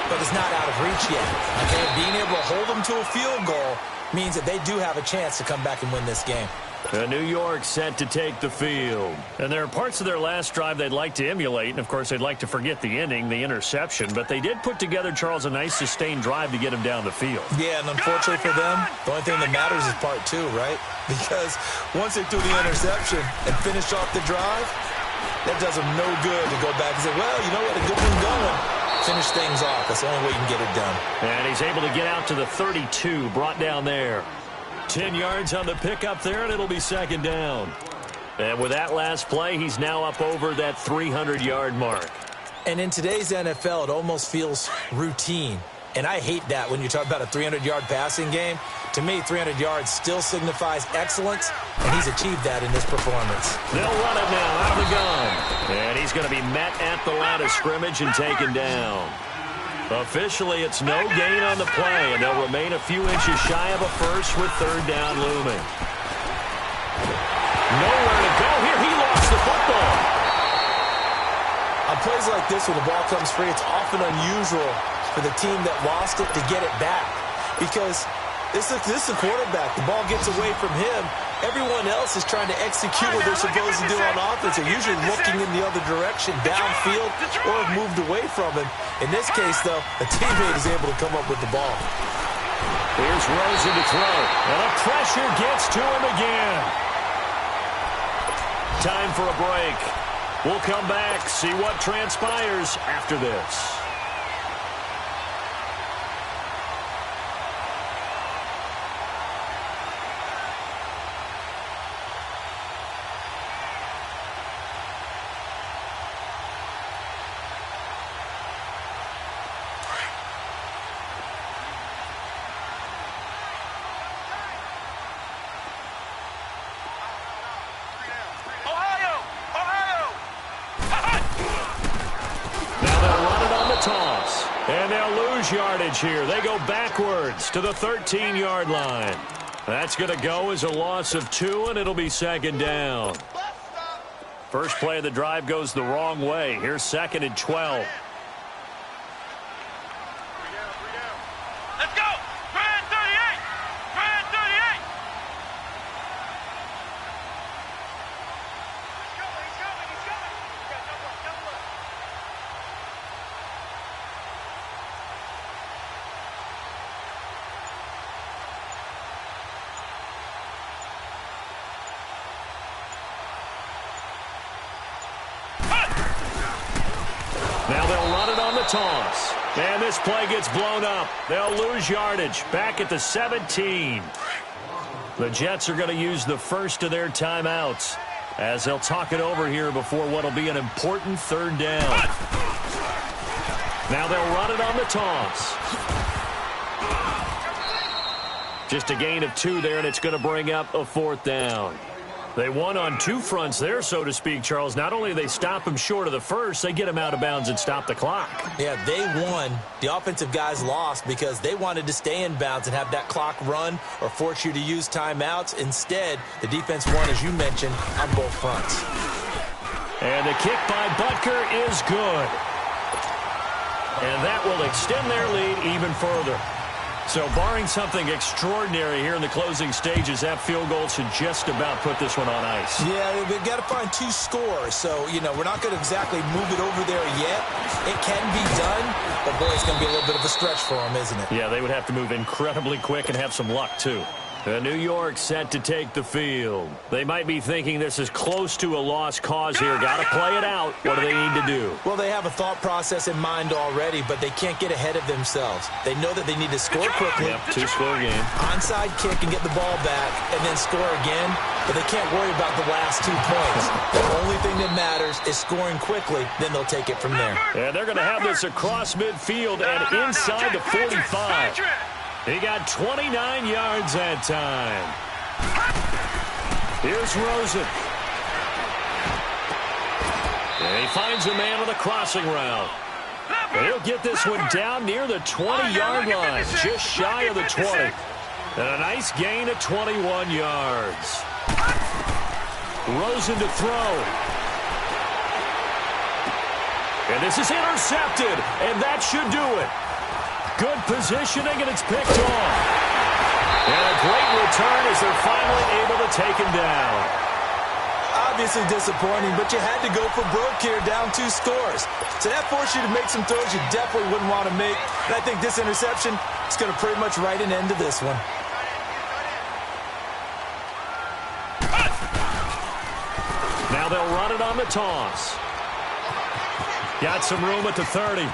but it's not out of reach yet. Okay, being able to hold them to a field goal means that they do have a chance to come back and win this game. New York set to take the field. And there are parts of their last drive they'd like to emulate. And, of course, they'd like to forget the ending, the interception. But they did put together, Charles, a nice sustained drive to get him down the field. Yeah, and unfortunately for them, the only thing that matters is part 2, right? Because once they threw the interception and finished off the drive, that does them no good to go back and say, well, you know what, a good one going. Finish things off. That's the only way you can get it done. And he's able to get out to the 32, brought down there. 10 yards on the pickup there, and it'll be 2nd down. And with that last play, he's now up over that 300-yard mark. And in today's NFL, it almost feels routine. And I hate that when you talk about a 300-yard passing game. To me, 300 yards still signifies excellence, and he's achieved that in this performance. They'll run it now out of the gun. And he's going to be met at the line of scrimmage and taken down. Officially, it's no gain on the play, and they'll remain a few inches shy of a first with 3rd down looming. Nowhere to go here. He lost the football. On plays like this, when the ball comes free, it's often unusual for the team that lost it to get it back. Because this is a quarterback. The ball gets away from him. Everyone else is trying to execute what they're supposed to do on offense. They're usually looking in the other direction, downfield, or have moved away from him. In this case, though, a teammate is able to come up with the ball. Here's Rosen to throw, and the pressure gets to him again. Time for a break. We'll come back, see what transpires after this. And they'll lose yardage here. They go backwards to the 13-yard line. That's going to go as a loss of 2, and it'll be 2nd down. First play of the drive goes the wrong way. Here's 2nd and 12. Let's go! Grand 38! Grand 38! He's coming! Double up. Now they'll run it on the toss. And this play gets blown up. They'll lose yardage back at the 17. The Jets are going to use the first of their timeouts as they'll talk it over here before what will be an important 3rd down. Now they'll run it on the toss. Just a gain of 2 there, and it's going to bring up a 4th down. They won on 2 fronts there, so to speak, Charles. Not only do they stop him short of the first, they get him out of bounds and stop the clock. Yeah, they won. The offensive guys lost because they wanted to stay in bounds and have that clock run or force you to use timeouts. Instead, the defense won, as you mentioned, on both fronts. And the kick by Butker is good. And that will extend their lead even further. So barring something extraordinary here in the closing stages, that field goal should just about put this one on ice. Yeah, they've got to find 2 scores. So, you know, we're not going to exactly move it over there yet. It can be done, but boy, it's going to be a little bit of a stretch for them, isn't it? Yeah, they would have to move incredibly quick and have some luck, too. New York set to take the field. They might be thinking this is close to a lost cause here. Got to play it out. What do they need to do? Well, they have a thought process in mind already, but they can't get ahead of themselves. They know that they need to score quickly. Yep, two-score game. Onside kick and get the ball back and then score again, but they can't worry about the last 2 points. The only thing that matters is scoring quickly, then they'll take it from there. And they're going to have this across midfield and inside the 45. He got 29 yards that time. Here's Rosen. And he finds a man on the crossing route. He'll get this one down near the 20-yard line, just shy of the 20. And a nice gain of 21 yards. Rosen to throw. And this is intercepted, and that should do it. Good positioning, and it's picked off. And a great return as they're finally able to take him down. Obviously disappointing, but you had to go for broke here, down 2 scores. So that forced you to make some throws you definitely wouldn't want to make. And I think this interception is going to pretty much write an end to this one. Now they'll run it on the toss. Got some room at the 30.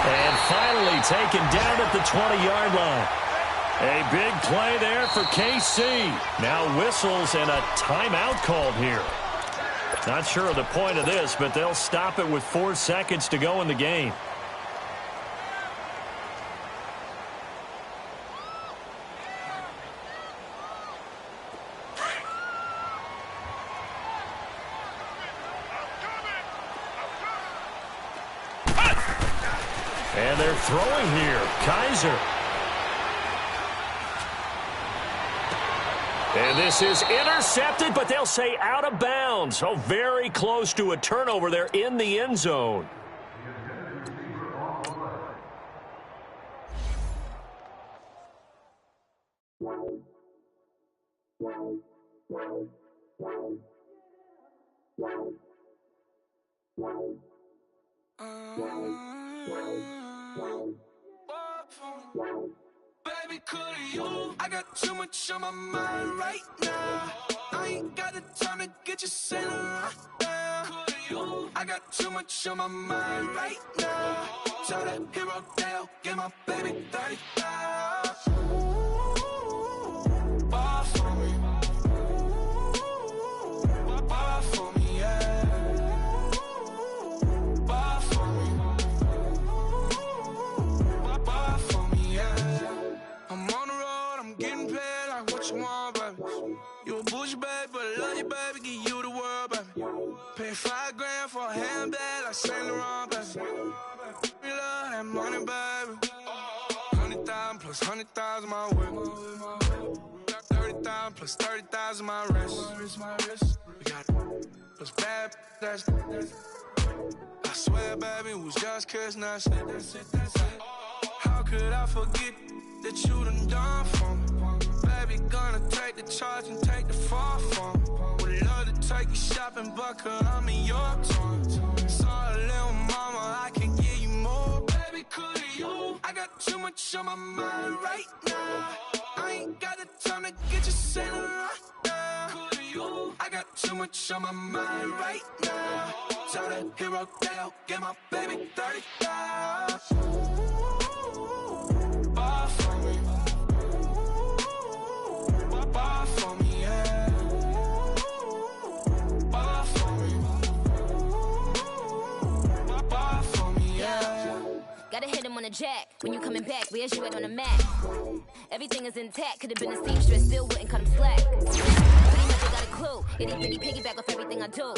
And finally taken down at the 20-yard line. A big play there for KC. Now whistles and a timeout called here. Not sure of the point of this, but they'll stop it with 4 seconds to go in the game. And they're throwing here. Kaiser. And this is intercepted, but they'll say out of bounds. So very close to a turnover there in the end zone. Baby, could you? I got too much on my mind right now. I ain't got the time to get you sailing right now. Could you? I got too much on my mind right now. Tell that hero Dale, get my baby 30,000. Ball for me. Ball for me, yeah. Ball for me. Ball for me, yeah. I'm on the road, I'm getting paid like what you want, baby. You a bougie, baby, but I love you, baby, give you the world, baby. Pay $5 grand for a handbag like Saint Laurent, baby. We love that money, baby. 100,000 plus 100,000 my way. Got 30,000 plus 30,000 my wrist. We got plus bad, that's I swear, baby, it was just kiss, that's it. How could I forget that you done for me? Baby, gonna take the charge and take the fall from me. Would love to take you shopping, but cause I'm in your town. Sorry, little mama, I can give you more. Baby, could you? I got too much on my mind right now. I ain't got the time to get you sailing right now. Could you? I got too much on my mind right now. Tell that hero Dale, get my baby 30,000. Ball for me. Ball for me, yeah. Ball for me. Ball for me, yeah. Gotta hit him on the jack. When you coming back, where's you at on the map? Everything is intact. Could've been a seamstress, still wouldn't cut him slack. Pretty much I got a clue. Itty-bitty piggyback off everything I do.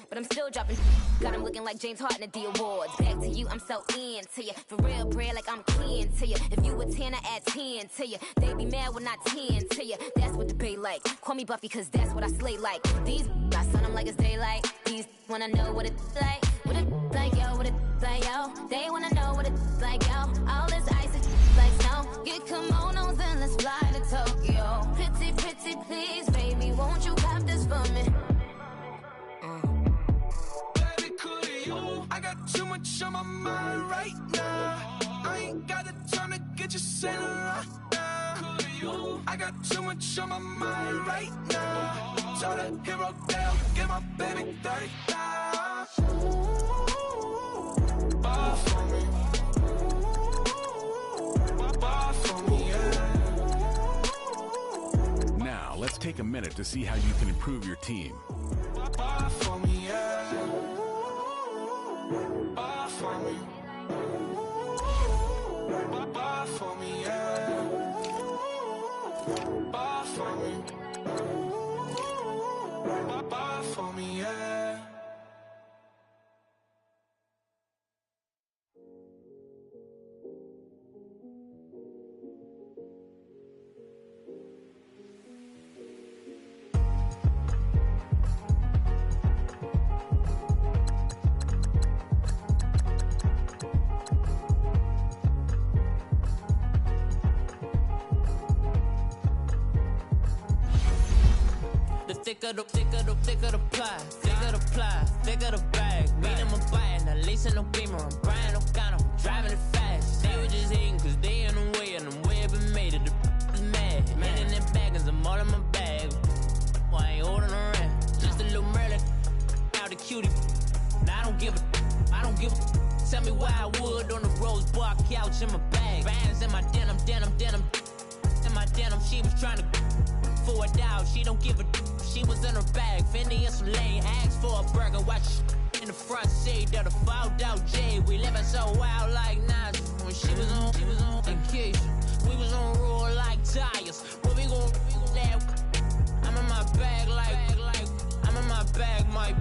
But I'm still dropping. Got him looking like James Harden at the awards. Back to you, I'm so into you. For real, bread, like I'm keen to you. If you a 10, I add 10 to you. They be mad when I 10 to you. That's what the bay like. Call me Buffy, cause that's what I slay like. These, I sun them like it's daylight. These wanna know what it's like. What it like, yo, what it like, yo. They wanna know what it's like, yo. All this ice is like snow. Get kimonos and let's fly to Tokyo. Pretty, pretty, please, baby, won't you cop this for me? Baby, could you? I got too much on my mind right now. Saint Laurent now. I got so much on my mind right now. So the hero down, get my baby 30,000. Ball for me. Ball for me, yeah. Now, let's take a minute to see how you can improve your team. Ball for me, yeah. Ball for me. Ball for me, yeah. Ball for me. Ball for me, yeah. Thicker the pie, thicker the bag. Mean I'm a buyer, not leasing no Beamer. I'm Brian O'Connor, I'm driving it fast. They were just hating cause they in the way, and I'm way up and made it. The is mad. Man in them baggins, I'm all in my bag. Why I ain't holding around? Just a little Merlin, out the cutie. Now I don't give a. Tell me why I would on the rose bar couch in my bag. Bands in my denim. In my denim, she was trying to for a doubt. She don't give a. She was in her bag, Fendi and some lane. Asked for a burger, watch in the front seat of the fouled out J. We living so wild like Nas. When she was on vacation, we was on roll like tires. What we gon' that? I'm in my bag like I'm in my bag, my.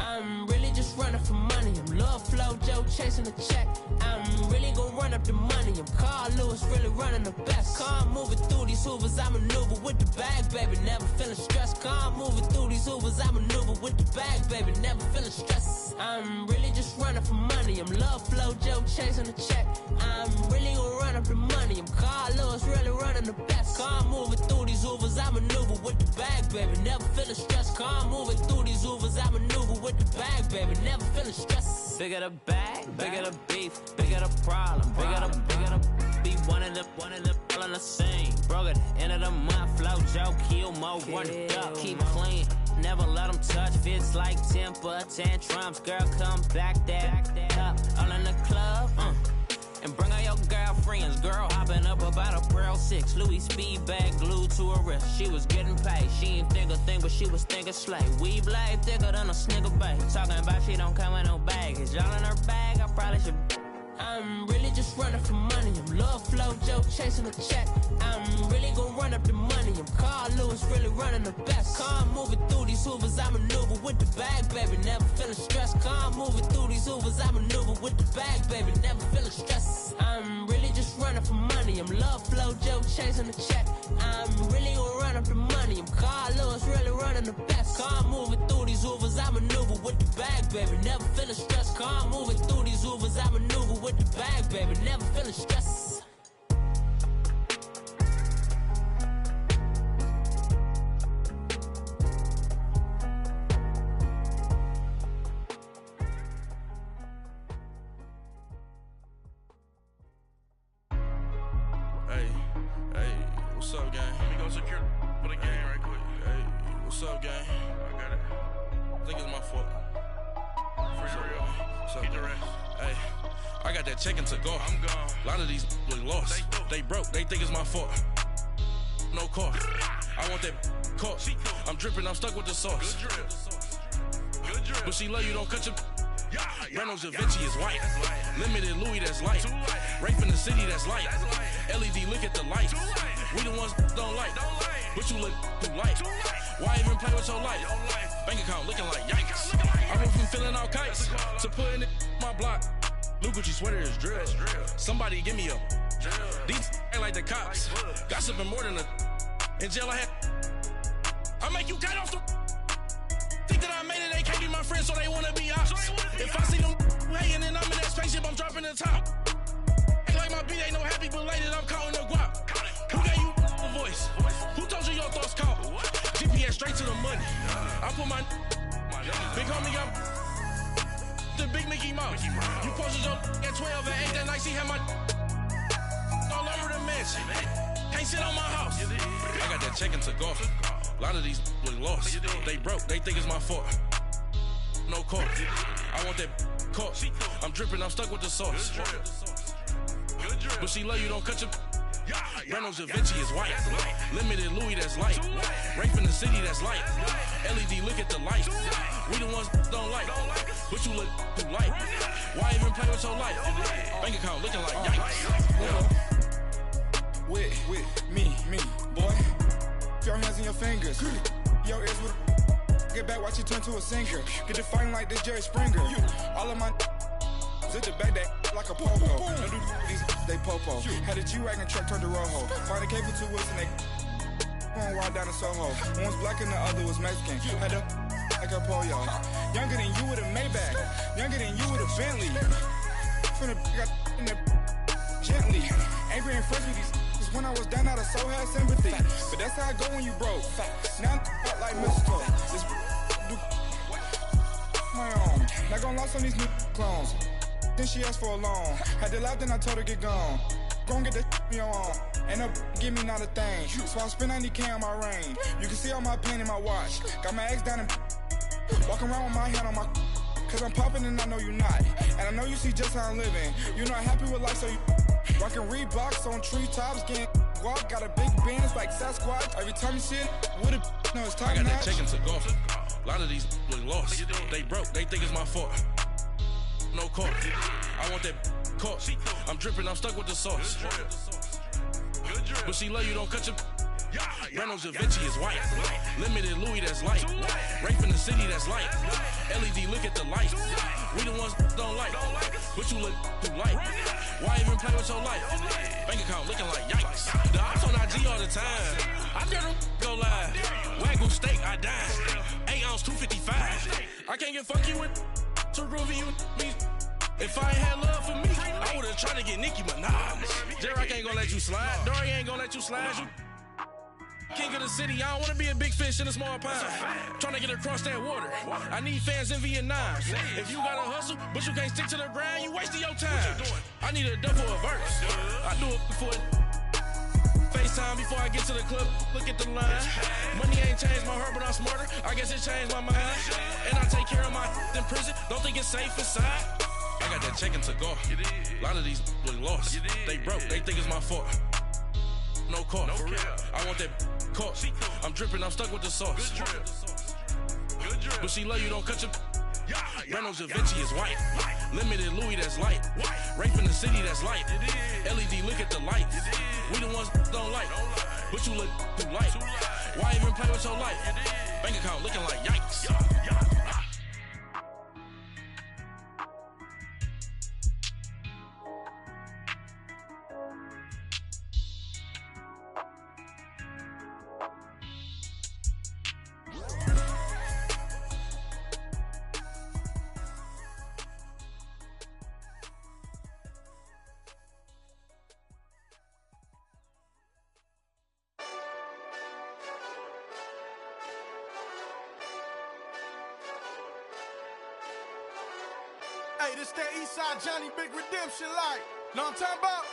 I'm really just running for money. I'm Love Flow Joe chasing the check. I'm really gon' run up the money. I'm Carl Lewis, really running the best. Car moving through these Hoovers, I maneuver with the bag, baby. Never feeling stressed. Car moving through these Hoovers, I maneuver with the bag, baby. Never feeling stressed. I'm really just running for money. I'm Love Flow Joe chasing the check. I'm really gon' run up the money. I'm Carl Lewis, really running the best. Car moving through these Hoovers, I maneuver with the bag, baby. Never feeling stressed. Car moving through these Hoovers, I maneuver with the bag, baby. Never feeling stressed. Bigger the bag, bigger the beef, bigger the problem, bigger the be one of the all in the same. Broke at the end of the month, Flow Joe, kill mo, run it up, keep clean. Never let them touch, fits like temper tantrums. Girl, come back that up, all in the club, and bring all your girlfriends. Girl hopping up about a Pearl 6, Louis speed bag glued to her wrist. She was getting paid, she ain't think a thing, but she was thinking slay. We blade thicker than a snicker bag. Talking about she don't come with no baggage. Y'all in her bag, I probably should. I'm really just running for money. I'm Love Flow Joe chasing a check. I'm really gon' run up the money. I'm Carl Lewis, really running the best. Car moving through these Hoovers, I maneuver with the bag, baby. Never feeling stressed. Car moving through these Hoovers, I maneuver with the bag, baby. Never feeling stressed. I'm really just running for money. I'm Love Flow Joe chasing the check. I'm really gon' run up the money. I'm Carl Lewis, really running the best. Car moving through these Hoovers, I maneuver with the bag, baby. Never feeling stressed. Car moving through these Hoovers, I maneuver with the bag, baby. Never feeling stressed. What's up, gang? Let me go secure for the game right quick. Hey, what's up, gang? I got it. I think it's my fault. For real. Keep the rest. Hey, I got that check-in to go. I'm gone. A lot of these was lost. They broke. They think it's my fault. No car. I want that caught. I'm dripping. I'm stuck with the sauce. Good drip. Good drip. But she love you. Don't cut your. Reynolds Da Vinci is white. Limited Louis, that's light. Rape in the city, that's light. LED, look at the lights. We the ones don't like. But you look too light. Why even play with your life? Bank account looking like yikes. I went from filling out kites to putting it in my block. New Gucci sweater is drill. Somebody give me a. These ain't like the cops. Gossiping more than a. In jail I had. I make you cut off the. Think that I made it, they can't be my friends, so they wanna be ops. If I see them hanging and I'm in that spaceship, I'm dropping the top. Ain't like my beat ain't no happy belated, I'm counting the guap. Who gave you a voice? Who told you your thoughts count? GPS straight to the money. I put my big homie up the big Mickey Mouse. You posted your at 12 and 8 that night, she had my all over the mansion. Can't sit on my house. I got that check into golf. A lot of these look lost. They broke, they think it's my fault. No court. I want that court. I'm dripping, I'm stuck with the sauce. But she love you, don't cut your. Reynolds Da Vinci is white. Limited Louis, that's light. Rape in the city, that's light. LED, look at the light. We the ones don't like. But you look too light. Why even play with your life? Bank account looking like yikes. With me, boy. Your hands and your fingers. Your ears with get back, watch you turn to a singer. Get defined like this Jerry Springer. All of my zip the back that like a popo. No do these they popo. Had a G-Wagon truck turned to Rojo. Find a cable 2 wheels and they going wild down in Soho. One was black and the other was Mexican. Had a like a pollo. Younger than you with a Maybach. Younger than you with a Bentley. From the got in the gently. Angry and fresh with these. When I was down, I so had sympathy. But that's how it go when you broke. Now I'm like mistletoe. This my own. Not gonna lost on these new clones. Then she asked for a loan. Had to laugh, then I told her get gone. Gon' get that me on. And up, give me not a thing. So I spend 90K on my range. You can see all my pain in my watch. Got my ex down and walking around with my hand on my. Cause I'm popping and I know you not. And I know you see just how I'm living. You're not happy with life, so you rockin' Reeboks on treetops, getting guap. Got a big band, it's like Sasquatch. Every time you see it, with a no, it's time. I got that check into golf. A lot of these look lost. They broke, they think it's my fault. No court. I want that court. I'm dripping, I'm stuck with the sauce. But she love you, don't cut your. Reynolds Da Vinci is white. Limited Louis, that's light. Rape in the city, that's light. LED, look at the light. We the ones don't like. But you look too light. Why even play with your life? Bank account looking like yikes. The ops on IG all the time. I dare them go live. Wagyu steak, I dine. 8 ounce, 255. I can't get funky with too groovy you me. If I ain't had love for me, I would've tried to get Nicki Minaj. J-Rock ain't gonna let you slide. Dory ain't gonna let you slide. You king of the city, I don't wanna be a big fish in a small pond. Trying to get across that water. I need fans in Vietnam. If you gotta hustle, but you can't stick to the grind, you wasting your time. I need a double a verse. I do it for FaceTime before I get to the club. Look at the line. Money ain't changed my heart, but I'm smarter. I guess it changed my mind. And I take care of my in prison. Don't think it's safe inside. I got that check into golf. A lot of these look lost. They broke, they think it's my fault. No court. I want that court. I'm dripping, I'm stuck with the sauce. But she love you, don't cut your. Reynolds Da Vinci is white. Limited Louis, that's light. Rape in the city, that's light. LED, look at the light. We the ones don't like. But you look too light. Why even play with your life? Bank account looking like yikes. Hey, this that Eastside Johnny Big Redemption like. Know what I'm talking about?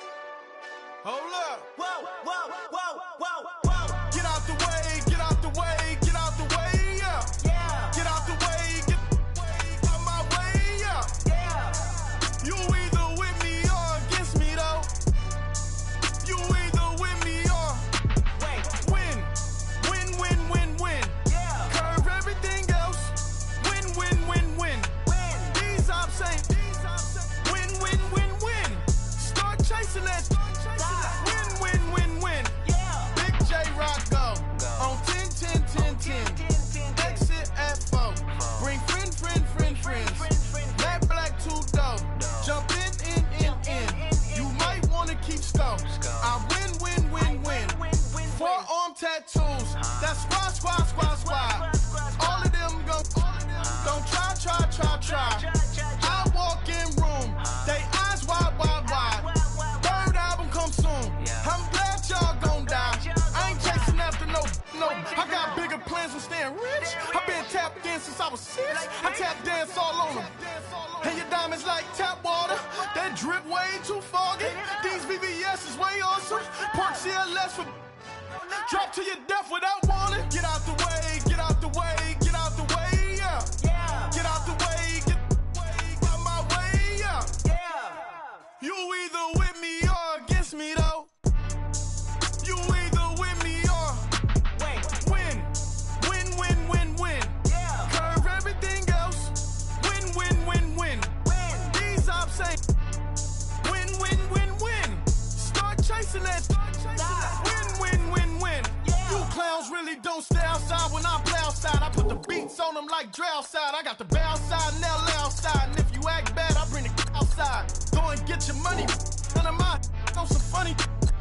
Hold up. Whoa, whoa, whoa, whoa, whoa. Get out the way, get out the way, get out the way, yeah. Yeah. Get out the way, get out my way, yeah. Yeah. You either with me or against me, though. You either with me or win. Win, win, win, win. Yeah. Curve everything else. Win, win, win, win. These I'm saying. Win, win, win, win. Start chasing that. Win, win, win, win. Yeah. Big J-Rock go. On 10, 10, 10, 10. Exit at 4. Bring friends. Matt Black 2 dough. Jump in. You might wanna keep score. I win. Forearm tattoos. That's squad. All of them go. Don't try. I walk in room. They eyes wide. Third album come soon. I'm glad y'all gon' die. I ain't chasing after no. I got bigger plans with staying rich. I been tapped in since I was 6. I tap dance all on them. And your diamonds like tap water. That drip way too foggy. These VVS is way awesome. CLS for drop to your death without warning. Get out the way, get out the way, get out the way, yeah. Get out the way, get out my way, yeah. You either with me or against me, though. You either with me or win. Win, win, win, win. Curve everything else. Win, win, win, win. These ops say win, win, win, win. Start chasing that. Win, win, win, win. You clowns really don't stay outside when I play outside. I put the beats on them like Dre outside. I got the bow side and LA outside. And if you act bad, I bring the outside. Go and get your money. None of my know some funny.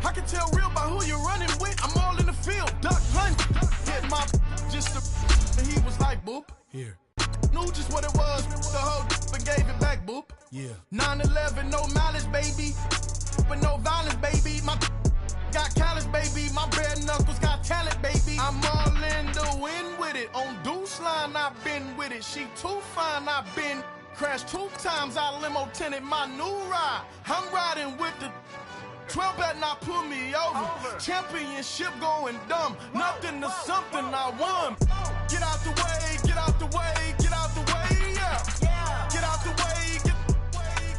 I can tell real by who you're running with. I'm all in the field. Duck hunt. Hit my just and he was like, boop. Here. Knew just what it was. The whole and gave it back, boop. Yeah. 9/11, no malice, baby. But no violence, baby. My got callous, baby. My bare knuckles got talent, baby. I'm all in the wind with it. On Deuce Line, I've been with it. She too fine, I've been crashed 2 times. I limo tinted my new ride. I'm riding with the 12 better not pull me over. Championship going dumb. Nothing to something I won. Get out the way, get out the way, get out the way, yeah. Get out the way, get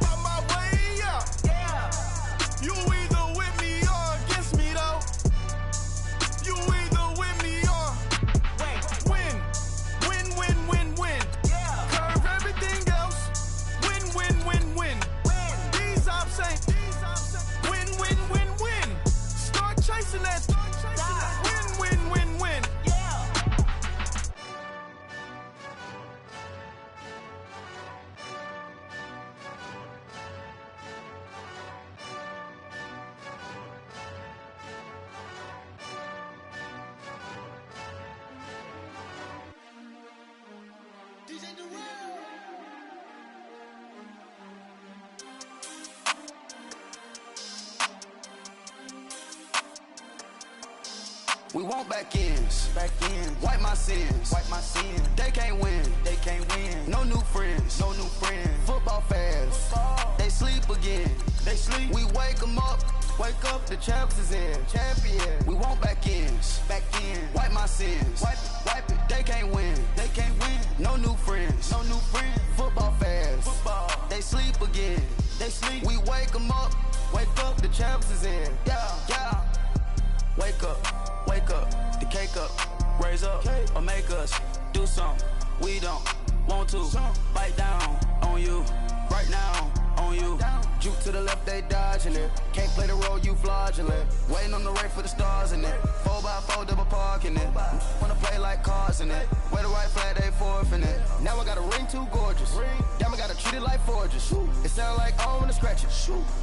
out my way, yeah. You either with me or against me, though. You either with me or win. Win, win, win, win. Curve everything else. Win, win, win, win. These ops ain't win, win, win, win. Start chasing that. Win, win, win, win. We want back ends. Wipe my sins. They can't win. No new friends. Football fans. They sleep again. We wake them up. The champs is in. We want back ends. Wipe my sins. Wipe it. They can't win. No new friends. Football fans. They sleep again. We wake them up. The champs is in. Yeah. Wake up, the cake up, raise up, or make us do something we don't want to. Bite down on you, right now on you. Juke to the left, they dodging it. Can't play the role, you fraudulent. Waiting on the right for the stars in it. 4x4 double parking it. Wanna play like cars in it. Wear the right flag, they forfeiting it. Now I got a ring too gorgeous. Damn, I gotta treat it like forges. It sound like I wanna scratch it.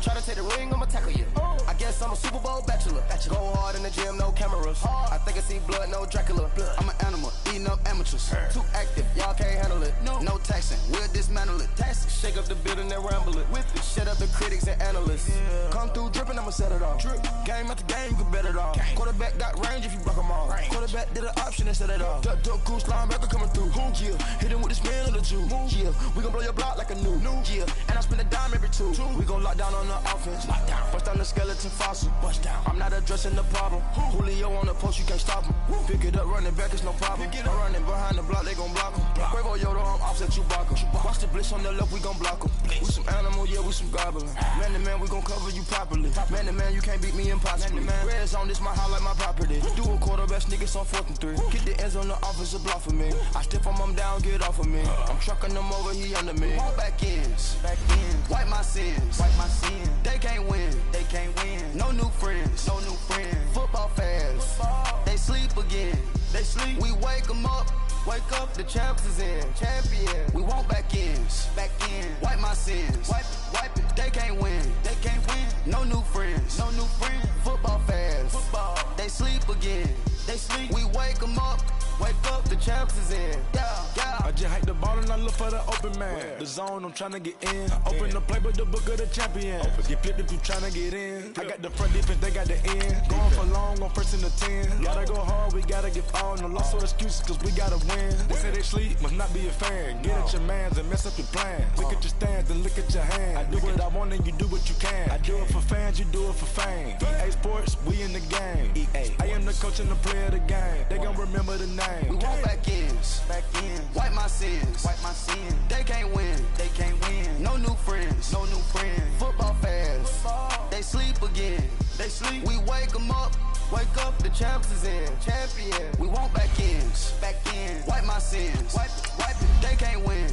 Try to take the ring, I'ma tackle you. I guess I'm a Super Bowl bachelor. Go hard in the gym, no cameras. I think I see blood, no Dracula. I'm an animal, eating up amateurs. Too active, y'all can't handle it. No taxing, we'll dismantle it. Shake up the building and ramble it. Shut up the critics and analysts. Come through dripping, I'ma set it off. Game after game, you can bet it off. Quarterback got range if you block them all. Quarterback did an option and set it off. Duck goose linebacker coming through. Yeah, hit him with the spin of the Jew. Yeah, we gon' blow your block like a new. Yeah, and I spend a dime every two. We gon' lock down on the offense. Bust down the skeleton fossil. I'm not addressing the problem. Julio on the post, you can't stop him. Pick it up, running back, it's no problem. I'm running behind the block, they gon' block him. Quavo Yoda, I'm offset Chewbacca. Watch the blitz on the left, we gon' block him. We some animal, yeah, we some goblin. Man to man, we gon' cover you properly. Man to man, you can't beat me impossibly. Red zone, this my highlight, my property. Do a quarterback, niggas on 4th and 3. Get the ends on the offensive block for me. I stiff him down, get off of me. I'm trucking them over, he under me. All back ends. Wipe my sins. They can't win. No new friends. Football fans. They sleep again. We wake them up. The champs is in. We want back ends. Wipe my sins. Wipe it. They can't win. No new friends. Football fans. They sleep again. We wake them up. The champs is in. I just hike the ball and I look for the open man. The zone, I'm trying to get in. Open the play, but the book of the champion. Get flipped if you trying to get in. I got the front defense, they got the end. Going for long, on first and the 10. Gotta go hard, we gotta get all. No loss or excuses, cause we gotta win. They say they sleep, must not be a fan. Get at your mans and mess up your plans. Look at your stands and look at your hands. I do what I want and you do what you can. I do it for fans, you do it for fame. EA Sports, we in the game. EA. I am the coach and the player of the game. They gon' remember the name. We want back ends. Wipe my sins. They can't win. No new friends. Football fans. They sleep again. We wake them up. Wake up, the champs is in. Champion. We want back ends. Wipe my sins. Wipe it. They can't win.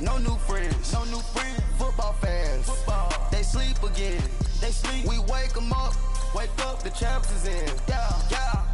No new friends. Football fans. They sleep again. We wake them up. Wake up, the champs is in. Yeah.